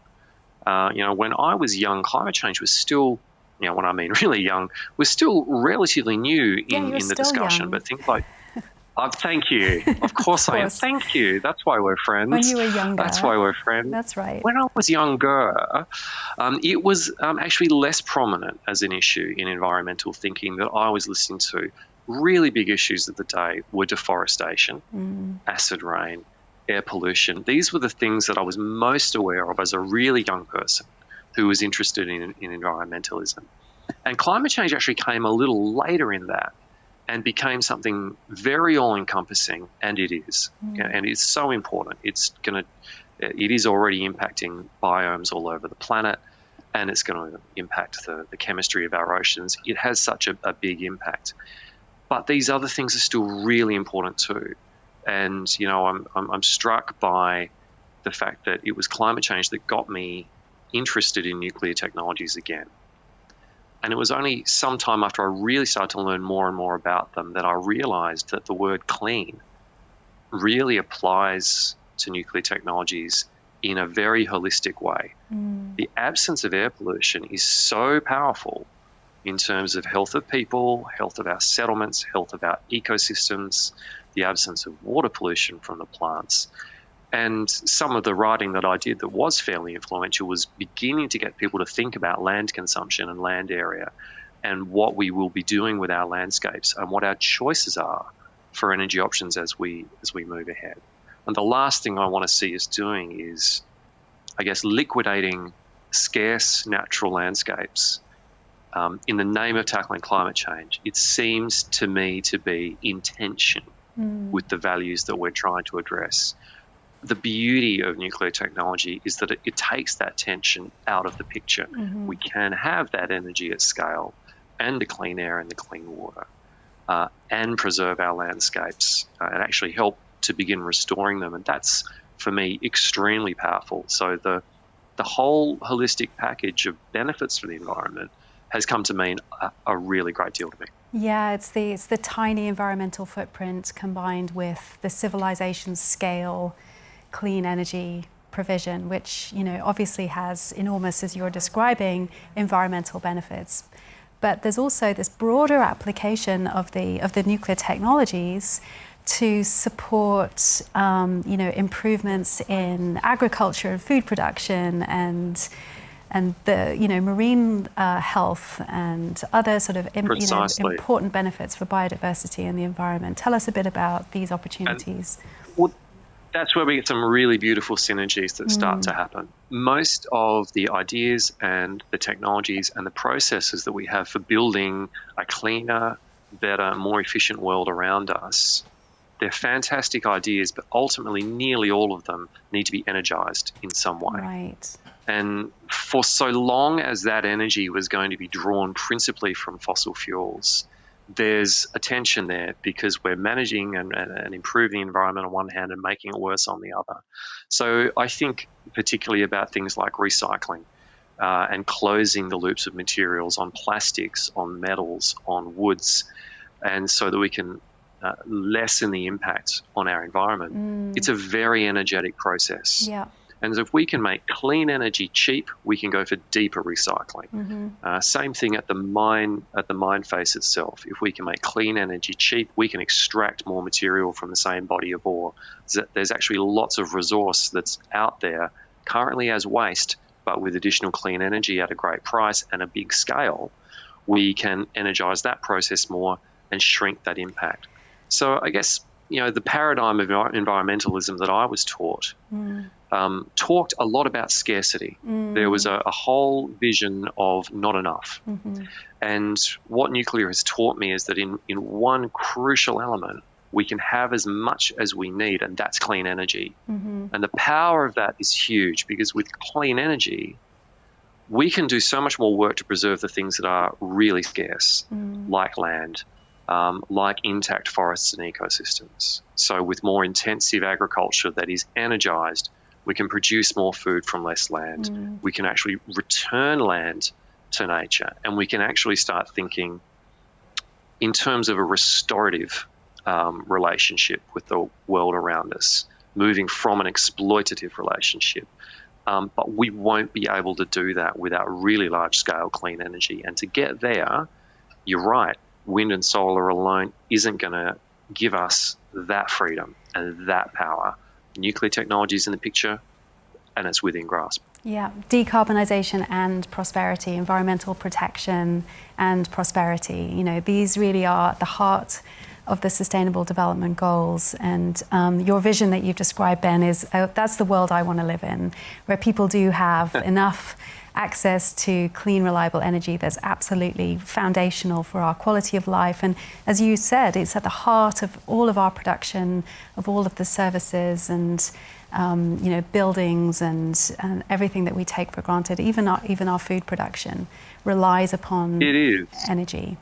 When I was young, climate change was still, when I mean really young, was still relatively new in the discussion. Young. But things like, thank you. Of course I am. Thank you. That's why we're friends. When you were younger. That's why we're friends. That's right. When I was younger, it was actually less prominent as an issue in environmental thinking that I was listening to. Really big issues of the day were deforestation, acid rain, air pollution. These were the things that I was most aware of as a really young person who was interested in environmentalism. And climate change actually came a little later in that and became something very all-encompassing, and it is. And it's so important. It is already impacting biomes all over the planet, and it's going to impact the chemistry of our oceans. It has such a big impact. But these other things are still really important too. And, I'm struck by the fact that it was climate change that got me interested in nuclear technologies again. And it was only some time after I really started to learn more and more about them that I realized that the word clean really applies to nuclear technologies in a very holistic way. The absence of air pollution is so powerful in terms of health of people, health of our settlements, health of our ecosystems, the absence of water pollution from the plants. And some of the writing that I did that was fairly influential was beginning to get people to think about land consumption and land area and what we will be doing with our landscapes and what our choices are for energy options as we move ahead. And the last thing I want to see us doing is, I guess, liquidating scarce natural landscapes in the name of tackling climate change. It seems to me to be in tension with the values that we're trying to address. the beauty of nuclear technology is that it takes that tension out of the picture. We can have that energy at scale and the clean air and the clean water and preserve our landscapes and actually help to begin restoring them. And that's, for me, extremely powerful. So the whole holistic package of benefits for the environment has come to mean a really great deal to me. Yeah, it's the tiny environmental footprint combined with the civilization's scale clean energy provision, which, you know, obviously has enormous, as you're describing, environmental benefits. But there's also this broader application of the nuclear technologies to support, improvements in agriculture and food production and the, marine health and other sort of important benefits for biodiversity and the environment. Tell us a bit about these opportunities. That's where we get some really beautiful synergies that start to happen. Most of the ideas and the technologies and the processes that we have for building a cleaner, better, more efficient world around us, they're fantastic ideas, but ultimately nearly all of them need to be energized in some way. Right. And for so long as that energy was going to be drawn principally from fossil fuels, there's a tension there because we're managing and improving the environment on one hand and making it worse on the other. So I think particularly about things like recycling and closing the loops of materials on plastics, on metals, on woods, and so that we can lessen the impact on our environment. It's a very energetic process. Yeah. And if we can make clean energy cheap, we can go for deeper recycling. Same thing at the mine face itself. If we can make clean energy cheap, we can extract more material from the same body of ore. There's actually lots of resource that's out there currently as waste, but with additional clean energy at a great price and a big scale, we can energize that process more and shrink that impact. So I guess, the paradigm of environmentalism that I was taught talked a lot about scarcity. There was a whole vision of not enough. And what nuclear has taught me is that in one crucial element, we can have as much as we need, and that's clean energy. And the power of that is huge because with clean energy, we can do so much more work to preserve the things that are really scarce, like land, like intact forests and ecosystems. So with more intensive agriculture that is energized, we can produce more food from less land. We can actually return land to nature, and we can actually start thinking in terms of a restorative relationship with the world around us, moving from an exploitative relationship. But we won't be able to do that without really large-scale clean energy. And to get there, you're right, wind and solar alone isn't going to give us that freedom and that power. Nuclear technology is in the picture, and it's within grasp. Yeah, decarbonisation and prosperity, environmental protection and prosperity. These really are at the heart of the Sustainable Development Goals. And your vision that you've described, Ben, is that's the world I want to live in, where people do have enough access to clean, reliable energy that's absolutely foundational for our quality of life. And as you said, it's at the heart of all of our production, of all of the services and buildings and everything that we take for granted. Even our food production relies upon energy.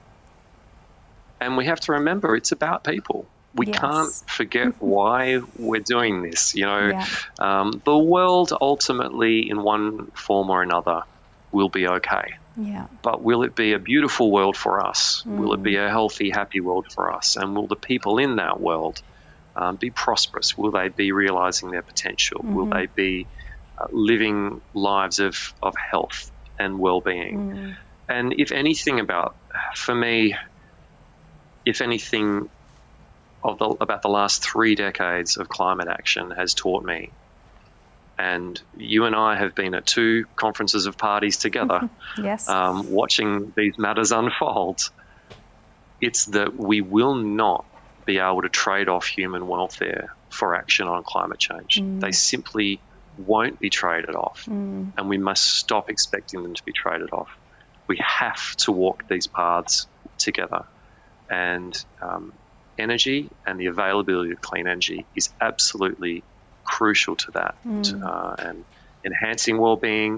And we have to remember it's about people. We can't forget why we're doing this. The world ultimately, in one form or another, will be okay. Yeah. But will it be a beautiful world for us? Will it be a healthy, happy world for us? And will the people in that world be prosperous? Will they be realizing their potential? Will they be living lives of health and well-being? And if anything about the last 3 decades of climate action has taught me, and you and I have been at 2 conferences of parties together, yes, watching these matters unfold, it's that we will not be able to trade off human welfare for action on climate change. They simply won't be traded off, and we must stop expecting them to be traded off. We have to walk these paths together, and energy and the availability of clean energy is absolutely crucial to that. And enhancing well-being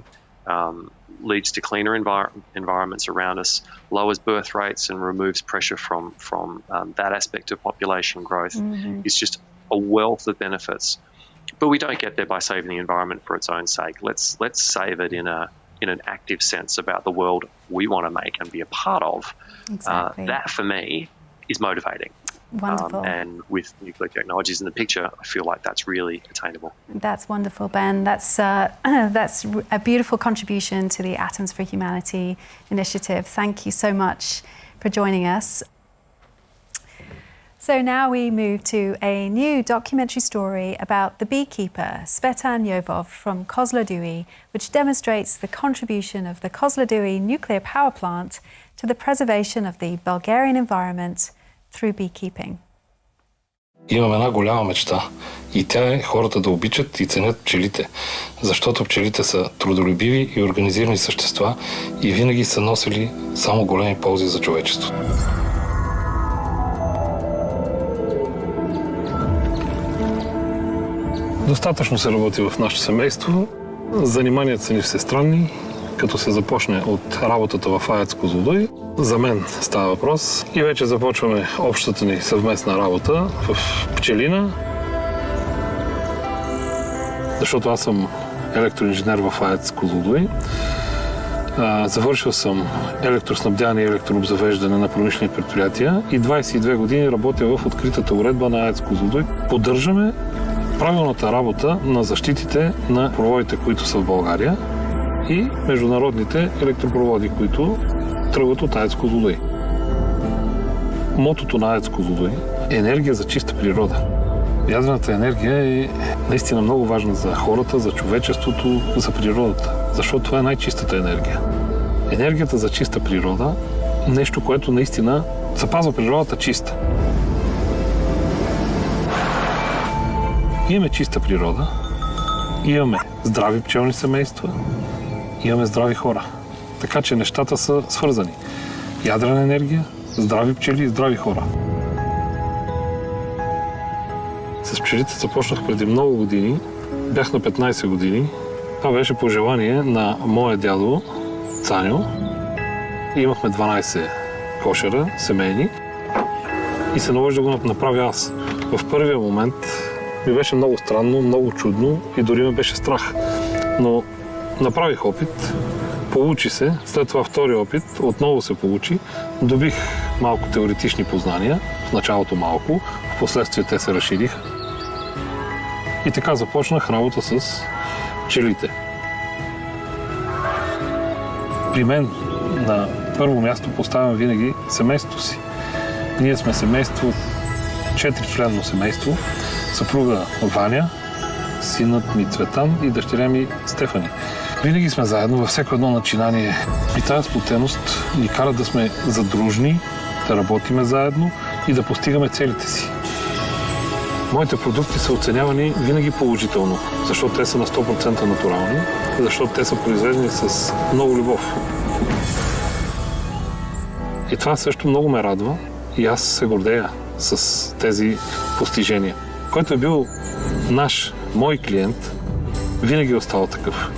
leads to cleaner environments around us, lowers birth rates and removes pressure from that aspect of population growth. It's just a wealth of benefits. But we don't get there by saving the environment for its own sake. Let's save it in an active sense about the world we want to make and be a part of. Exactly. That, for me, is motivating. Wonderful. And with nuclear technologies in the picture, I feel like that's really attainable. That's wonderful, Ben. That's a beautiful contribution to the Atoms for Humanity initiative. Thank you so much for joining us. So now we move to a new documentary story about the beekeeper, Svetan Jovov from Kozloduy, which demonstrates the contribution of the Kozloduy nuclear power plant to the preservation of the Bulgarian environment through beekeeping. Имам една голяма мечта и тя е хората да обичат и ценят пчелите, защото пчелите са трудолюбиви и организирани същества и винаги са носили само големи ползи за човечеството. Достатъчно се работи в нашето семейство. Заниманията са ни всестранни, като се започне от работата в АЕЦ Козлодуй. За мен става въпрос и вече започваме общата ни съвместна работа в пчелина, защото аз съм електроинженер в АЕЦ Козлодуй. Завършил съм електроснабдяване и електрообзавеждане на промишлени предприятия и 22 години работя в откритата уредба на АЕЦ Козлодуй. Поддържаме правилната работа на защитите на проводите, които са в България и международните електропроводи, които тръгват от АЕЦ Козлодуй. Мотото на АЕЦ Козлодуй е енергия за чиста природа. Ядрената енергия е наистина много важна за хората, за човечеството, за природата, защото това е най-чистата енергия. Енергията за чиста природа е нещо, което наистина запазва природата чиста. Имаме чиста природа, имаме здрави пчелни семейства, имаме здрави хора. Така че нещата са свързани. Ядрена енергия, здрави пчели и здрави хора. С пчелите започнах преди много години. Бях на 15 години. Това беше по желание на моя дядо Цаню. Имахме 12 кошера, семейни. И се наложи да го направя аз. В първия момент ми беше много странно, много чудно и дори ме беше страх. Но направих опит, получи се, след това втори опит, отново се получи. Добих малко теоретични познания, в началото малко, в последствие те се разшириха. И така започнах работа с пчелите. При мен на първо място поставям винаги семейството си. Ние сме семейство, 4-членно семейство, съпруга Ваня, синът ми Цветан и дъщеря ми Стефани. Винаги сме заедно във всяко едно начинание и тази сплотеност ни кара да сме задружни, да работиме заедно и да постигаме целите си. Моите продукти са оценявани винаги положително, защото те са на 100% натурални, защото те са произведени с много любов. И това също много ме радва и аз се гордея с тези постижения. Който е бил мой клиент, винаги е остал такъв.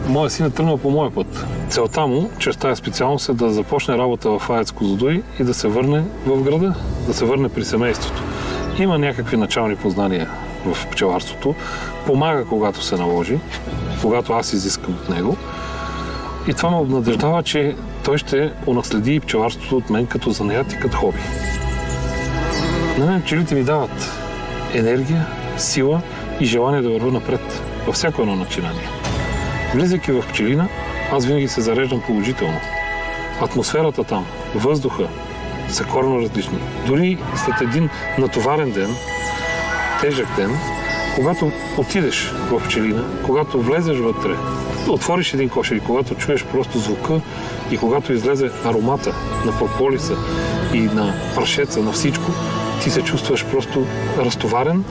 Моя син е тръгнал по моя път. Целта му, чрез тази специалност, е да започне работа в АЕЦ Козлодуй и да се върне в града, да се върне при семейството. Има някакви начални познания в пчеларството, помага когато се наложи, когато аз изискам от него. И това ме обнадеждава, че той ще унаследи и пчеларството от мен като занаят и като хоби. На мен пчелите ми дават енергия, сила и желание да вървя напред във всяко едно начинание. Влизайки в пчелина, аз винаги се зареждам положително. Атмосферата там, въздуха са коренно различни. Дори след един натоварен ден, тежък ден, когато отидеш в пчелина, когато влезеш вътре, отвориш един кошер и когато чуеш просто звука и когато излезе аромата на прополиса и на прашеца, на всичко, ти се чувстваш просто разтоварен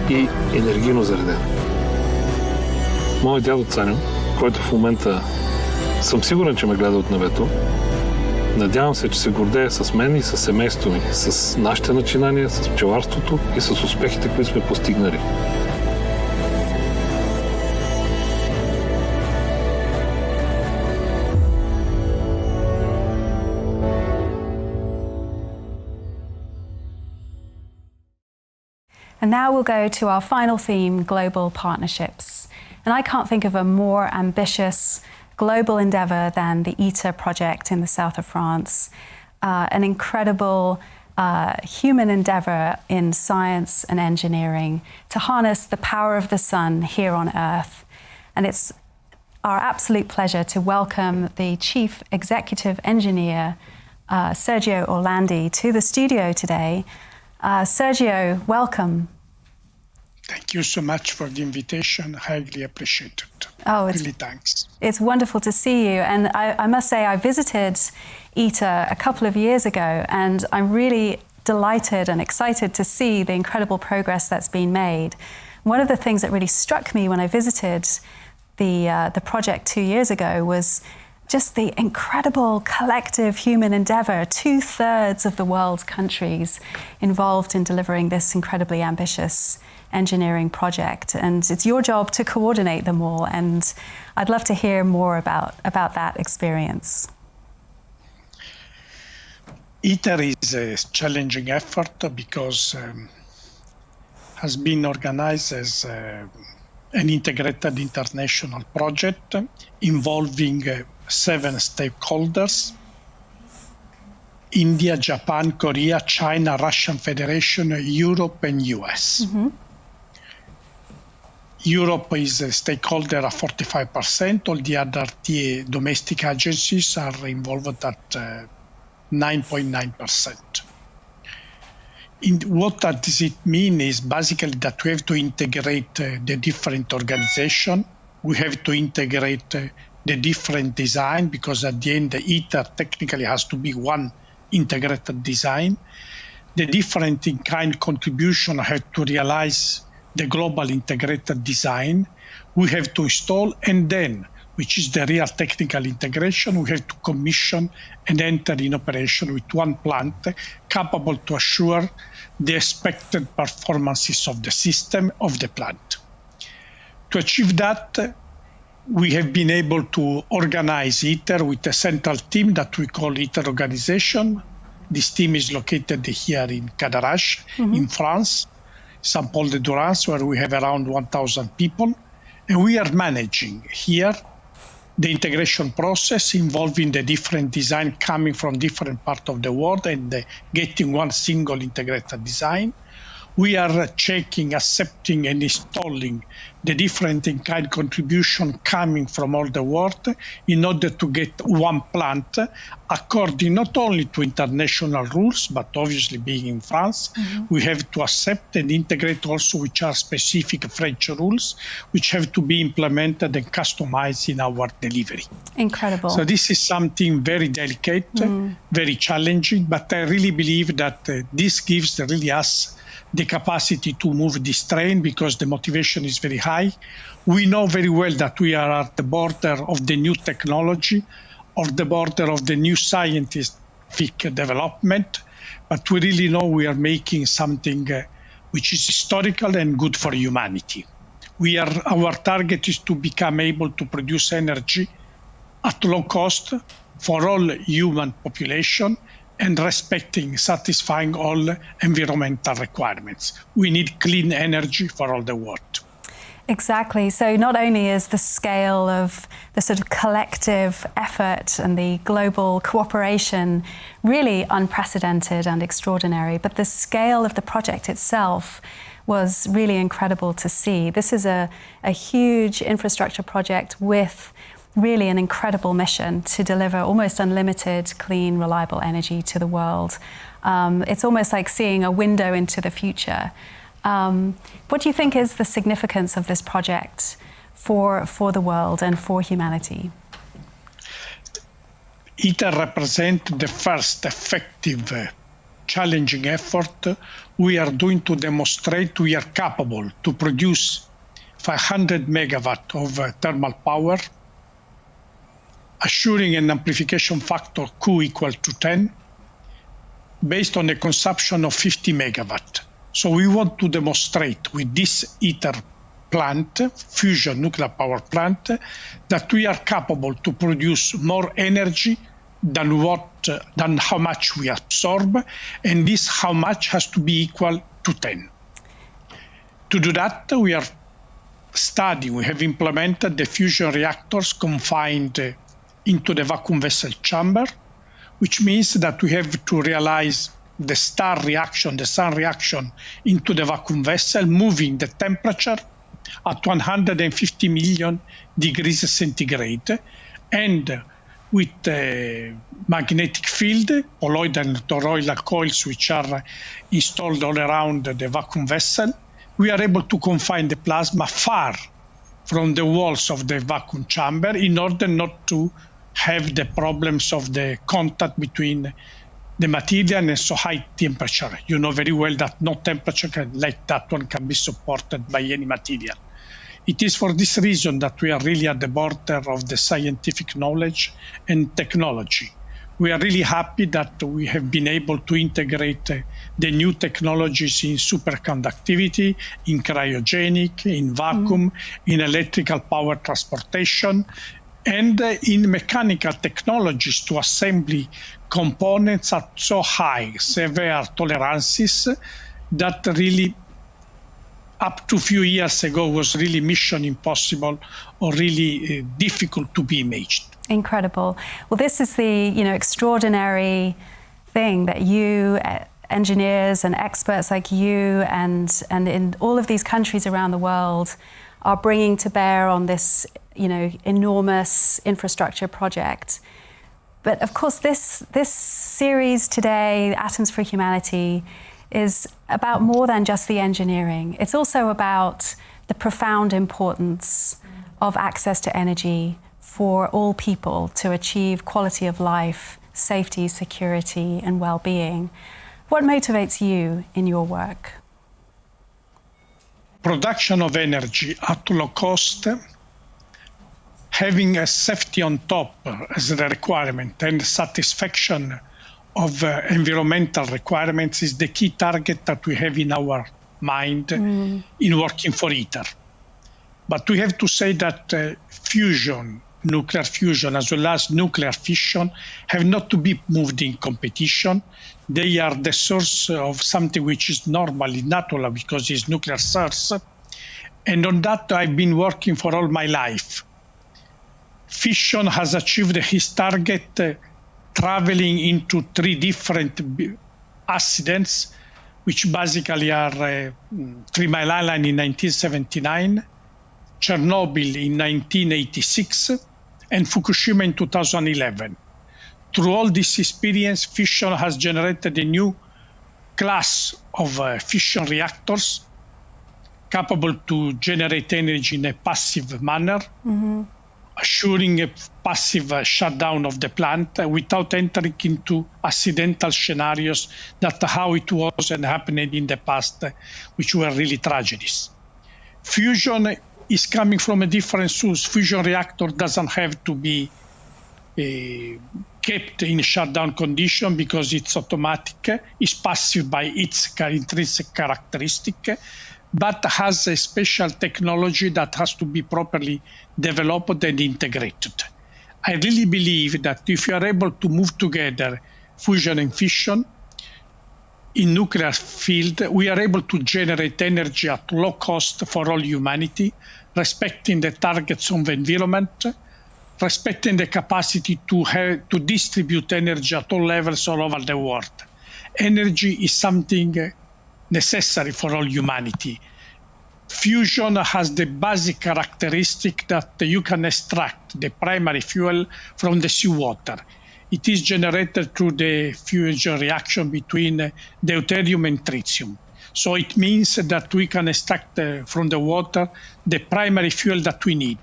и енергийно зареден. Моят дядо Цаню, който в момента съм сигурен, че ме гледа от небето, Надявам се, че се гордея с мен и с семейството ми, с нашите начинания, с пчеларството и с успехите, които сме постигнали. And now we'll go to our final theme, global partnerships. And I can't think of a more ambitious global endeavour than the ITER project in the south of France, an incredible human endeavour in science and engineering to harness the power of the sun here on Earth. And it's our absolute pleasure to welcome the Chief Executive Engineer, Sergio Orlandi, to the studio today. Sergio, welcome. Thank you so much for the invitation. Highly appreciated. Oh, really thanks. It's wonderful to see you. And I must say, I visited ITER a couple of years ago, and I'm really delighted and excited to see the incredible progress that's been made. One of the things that really struck me when I visited the project 2 years ago was just the incredible collective human endeavour. 2/3 of the world's countries involved in delivering this incredibly ambitious engineering project. And it's your job to coordinate them all. And I'd love to hear more about that experience. ITER is a challenging effort because has been organized as an integrated international project involving 7 stakeholders: India, Japan, Korea, China, Russian Federation, Europe, and US. Mm-hmm. Europe is a stakeholder at 45%. All the other domestic agencies are involved at 9.9%. What does it mean is basically that we have to integrate the different organizations. We have to integrate the different design, because at the end, the ITER technically has to be one integrated design. The different in-kind contribution have to realize the global integrated design. We have to install, and then, which is the real technical integration, we have to commission and enter in operation with one plant capable to assure the expected performances of the system of the plant. To achieve that, we have been able to organize ITER with a central team that we call ITER Organization. This team is located here in Cadarache, in France, Saint-Paul-de-Durance, where we have around 1,000 people. And we are managing here the integration process involving the different design coming from different parts of the world and getting one single integrated design. We are checking, accepting, and installing the different in-kind contribution coming from all the world in order to get one plant according not only to international rules, but obviously being in France, we have to accept and integrate also which are specific French rules, which have to be implemented and customized in our delivery. Incredible. So this is something very delicate, very challenging, but I really believe that this gives really us the capacity to move this train because the motivation is very high. We know very well that we are at the border of the new technology, or the border of the new scientific development, but we really know we are making something which is historical and good for humanity. Our target is to become able to produce energy at low cost for all human population and respecting, satisfying all environmental requirements. We need clean energy for all the world. Exactly. So not only is the scale of the sort of collective effort and the global cooperation really unprecedented and extraordinary, but the scale of the project itself was really incredible to see. This is a huge infrastructure project with really an incredible mission to deliver almost unlimited, clean, reliable energy to the world. It's almost like seeing a window into the future. What do you think is the significance of this project for the world and for humanity? ITER represents the first effective, challenging effort we are doing to demonstrate we are capable to produce 500 megawatt of thermal power assuring an amplification factor Q equal to 10 based on a consumption of 50 megawatt. So we want to demonstrate with this ITER plant, fusion nuclear power plant, that we are capable to produce more energy than how much we absorb, and this how much has to be equal to 10. To do that, we have implemented the fusion reactors confined into the vacuum vessel chamber, which means that we have to realize the sun reaction into the vacuum vessel, moving the temperature at 150 million degrees centigrade, and with a magnetic field, colloidal and toroidal coils, which are installed all around the vacuum vessel, we are able to confine the plasma far from the walls of the vacuum chamber in order not to have the problems of the contact between the material and so high temperature. You know very well that no temperature like that one can be supported by any material. It is for this reason that we are really at the border of the scientific knowledge and technology. We are really happy that we have been able to integrate the new technologies in superconductivity, in cryogenic, in vacuum, in electrical power transportation, and in mechanical technologies to assembly components at so high severe tolerances that really up to a few years ago was really mission impossible or really difficult to be imaged. Incredible. Well, this is the extraordinary thing that you engineers and experts like you and in all of these countries around the world are bringing to bear on this enormous infrastructure project. But of course, this series today, Atoms for Humanity, is about more than just the engineering. It's also about the profound importance of access to energy for all people to achieve quality of life, safety, security, and well-being. What motivates you in your work? Production of energy at low cost, having a safety on top as a requirement, and satisfaction of environmental requirements is the key target that we have in our mind in working for ITER. But we have to say that fusion, nuclear fusion, as well as nuclear fission, have not to be moved in competition. They are the source of something which is normally natural because it's nuclear source. And on that, I've been working for all my life. Fission has achieved his target traveling into 3 different accidents, which basically are 3 Mile Island in 1979, Chernobyl in 1986, and Fukushima in 2011. Through all this experience, fission has generated a new class of fission reactors capable to generate energy in a passive manner, assuring a passive shutdown of the plant without entering into accidental scenarios that how it was and happened in the past, which were really tragedies. Fusion is coming from a different source. Fusion reactor doesn't have to be kept in shutdown condition because it's automatic, it's passive by its intrinsic characteristic, but has a special technology that has to be properly developed and integrated. I really believe that if you are able to move together fusion and fission in nuclear field, we are able to generate energy at low cost for all humanity, respecting the targets of the environment, respecting the capacity to distribute energy at all levels all over the world. Energy is something necessary for all humanity. Fusion has the basic characteristic that you can extract the primary fuel from the seawater. It is generated through the fusion reaction between deuterium and tritium. So it means that we can extract from the water the primary fuel that we need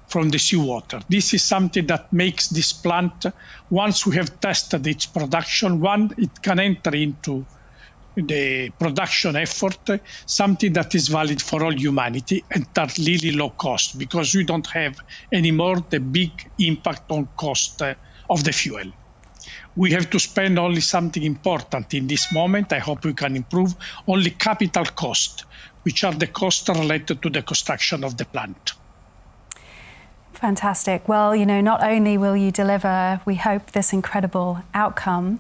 from the seawater. This is something that makes this plant, once we have tested its production, it can enter into the production effort, something that is valid for all humanity and at really low cost, because we don't have anymore the big impact on cost of the fuel. We have to spend only something important in this moment. I hope we can improve only capital cost, which are the costs related to the construction of the plant. Fantastic. Well, not only will you deliver, we hope, this incredible outcome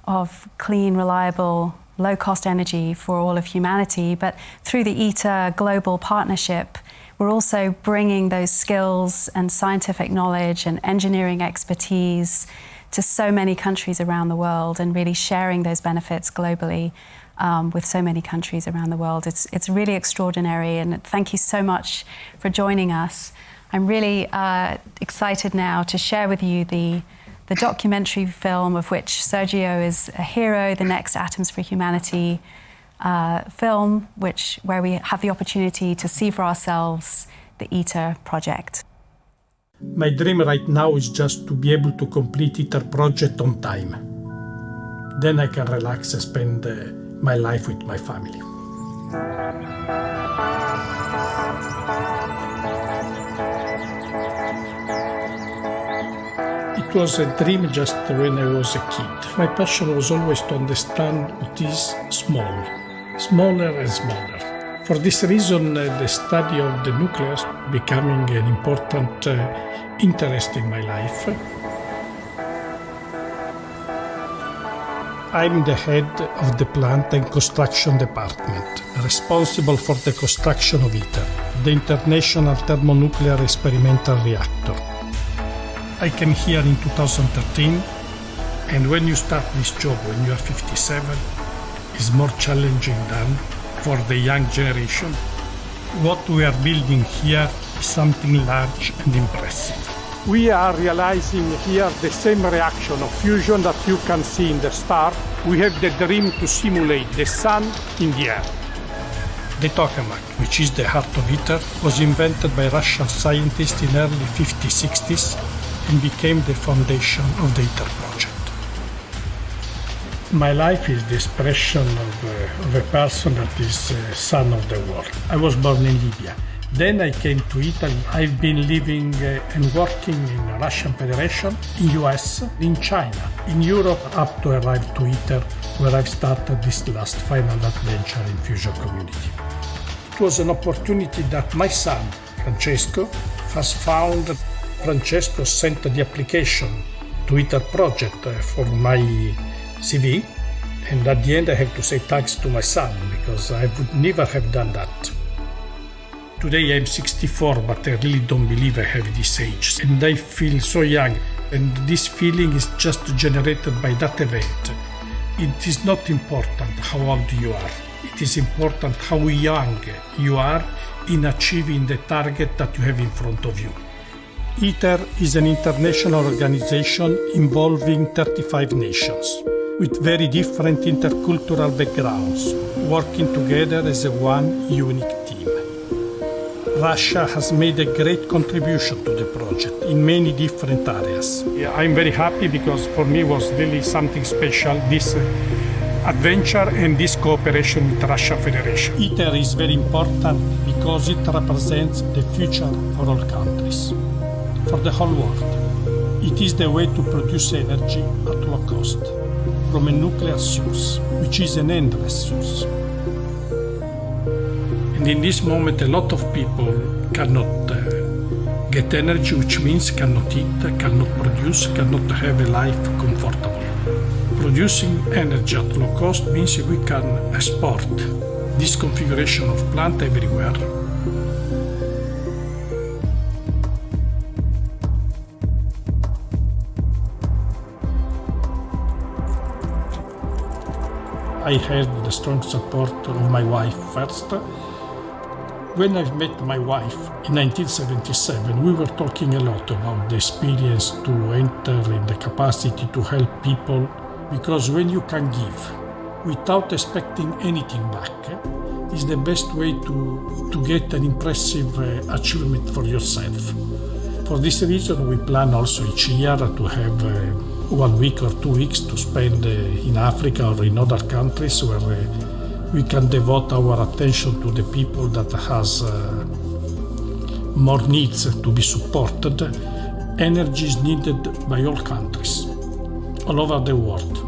of clean, reliable, low-cost energy for all of humanity, but through the ITER global partnership, we're also bringing those skills and scientific knowledge and engineering expertise to so many countries around the world and really sharing those benefits globally with so many countries around the world. It's really extraordinary, and thank you so much for joining us. I'm really excited now to share with you the documentary film of which Sergio is a hero, the next Atoms for Humanity film, where we have the opportunity to see for ourselves the ITER project. My dream right now is just to be able to complete ITER project on time. Then I can relax and spend my life with my family. It was a dream just when I was a kid. My passion was always to understand what is small, smaller and smaller. For this reason, the study of the nucleus becoming an important interest in my life. I'm the head of the plant and construction department, responsible for the construction of ITER, the International Thermonuclear Experimental Reactor. I came here in 2013, and when you start this job when you are 57, it's more challenging than for the young generation. What we are building here is something large and impressive. We are realizing here the same reaction of fusion that you can see in the star. We have the dream to simulate the sun in the air. The tokamak, which is the heart of ITER, was invented by Russian scientists in early 50s-60s and became the foundation of the ITER project. My life is the expression of a person that is son of the world. I was born in Libya. Then I came to Italy. I've been living and working in the Russian Federation, in US, in China, in Europe, up to arrive to ITER, where I've started this last final adventure in fusion community. It was an opportunity that my son, Francesco, has found. Francesco sent the application to ITER project for my CV, and at the end I have to say thanks to my son, because I would never have done that. Today I'm 64, but I really don't believe I have this age, and I feel so young, and this feeling is just generated by that event. It is not important how old you are, it is important how young you are in achieving the target that you have in front of you. ITER is an international organization involving 35 nations, with very different intercultural backgrounds, working together as a one unique team. Russia has made a great contribution to the project in many different areas. I'm very happy because for me it was really something special, this adventure and this cooperation with the Russian Federation. ITER is very important because it represents the future for all countries, for the whole world. It is the way to produce energy at low cost from a nuclear source, which is an endless source. And in this moment, a lot of people cannot get energy, which means cannot eat, cannot produce, cannot have a life comfortable. Producing energy at low cost means we can export this configuration of plant everywhere. I had the strong support of my wife first. When I met my wife in 1977, we were talking a lot about the experience to enter in the capacity to help people, because when you can give without expecting anything back is the best way to get an impressive achievement for yourself. For this reason, we plan also each year to have 1 week or 2 weeks to spend in Africa or in other countries where we can devote our attention to the people that has more needs to be supported. Energy is needed by all countries, all over the world.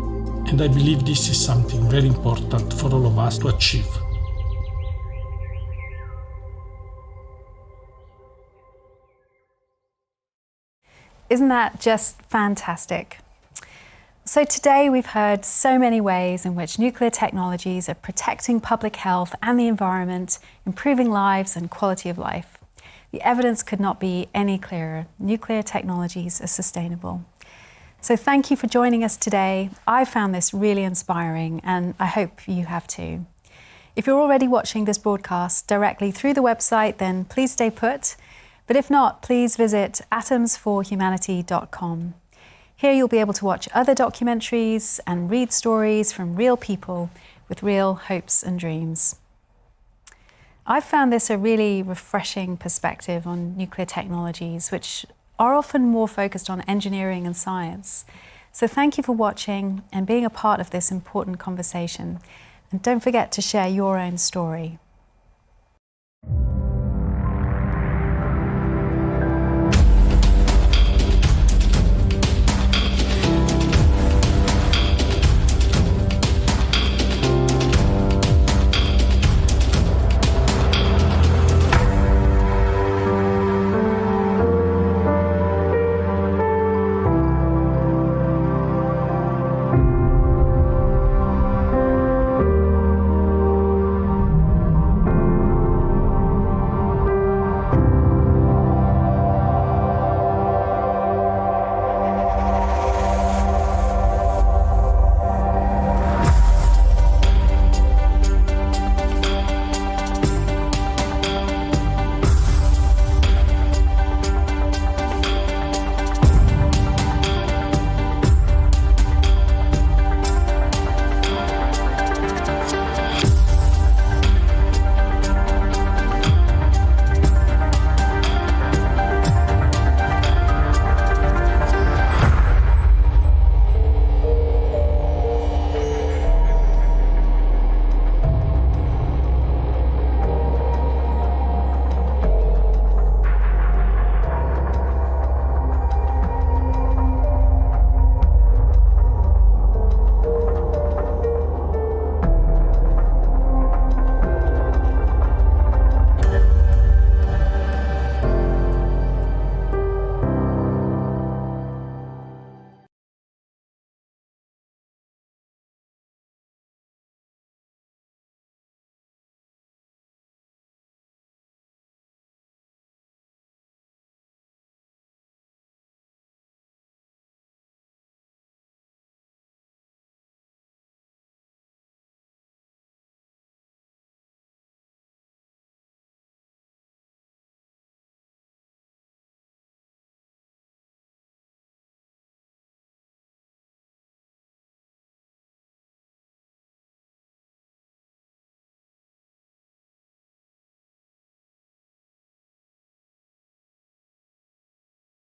And I believe this is something very important for all of us to achieve. Isn't that just fantastic? So today we've heard so many ways in which nuclear technologies are protecting public health and the environment, improving lives and quality of life. The evidence could not be any clearer. Nuclear technologies are sustainable. So thank you for joining us today. I found this really inspiring and I hope you have too. If you're already watching this broadcast directly through the website, then please stay put. But if not, please visit atomsforhumanity.com. Here you'll be able to watch other documentaries and read stories from real people with real hopes and dreams. I've found this a really refreshing perspective on nuclear technologies, which are often more focused on engineering and science. So thank you for watching and being a part of this important conversation. And don't forget to share your own story.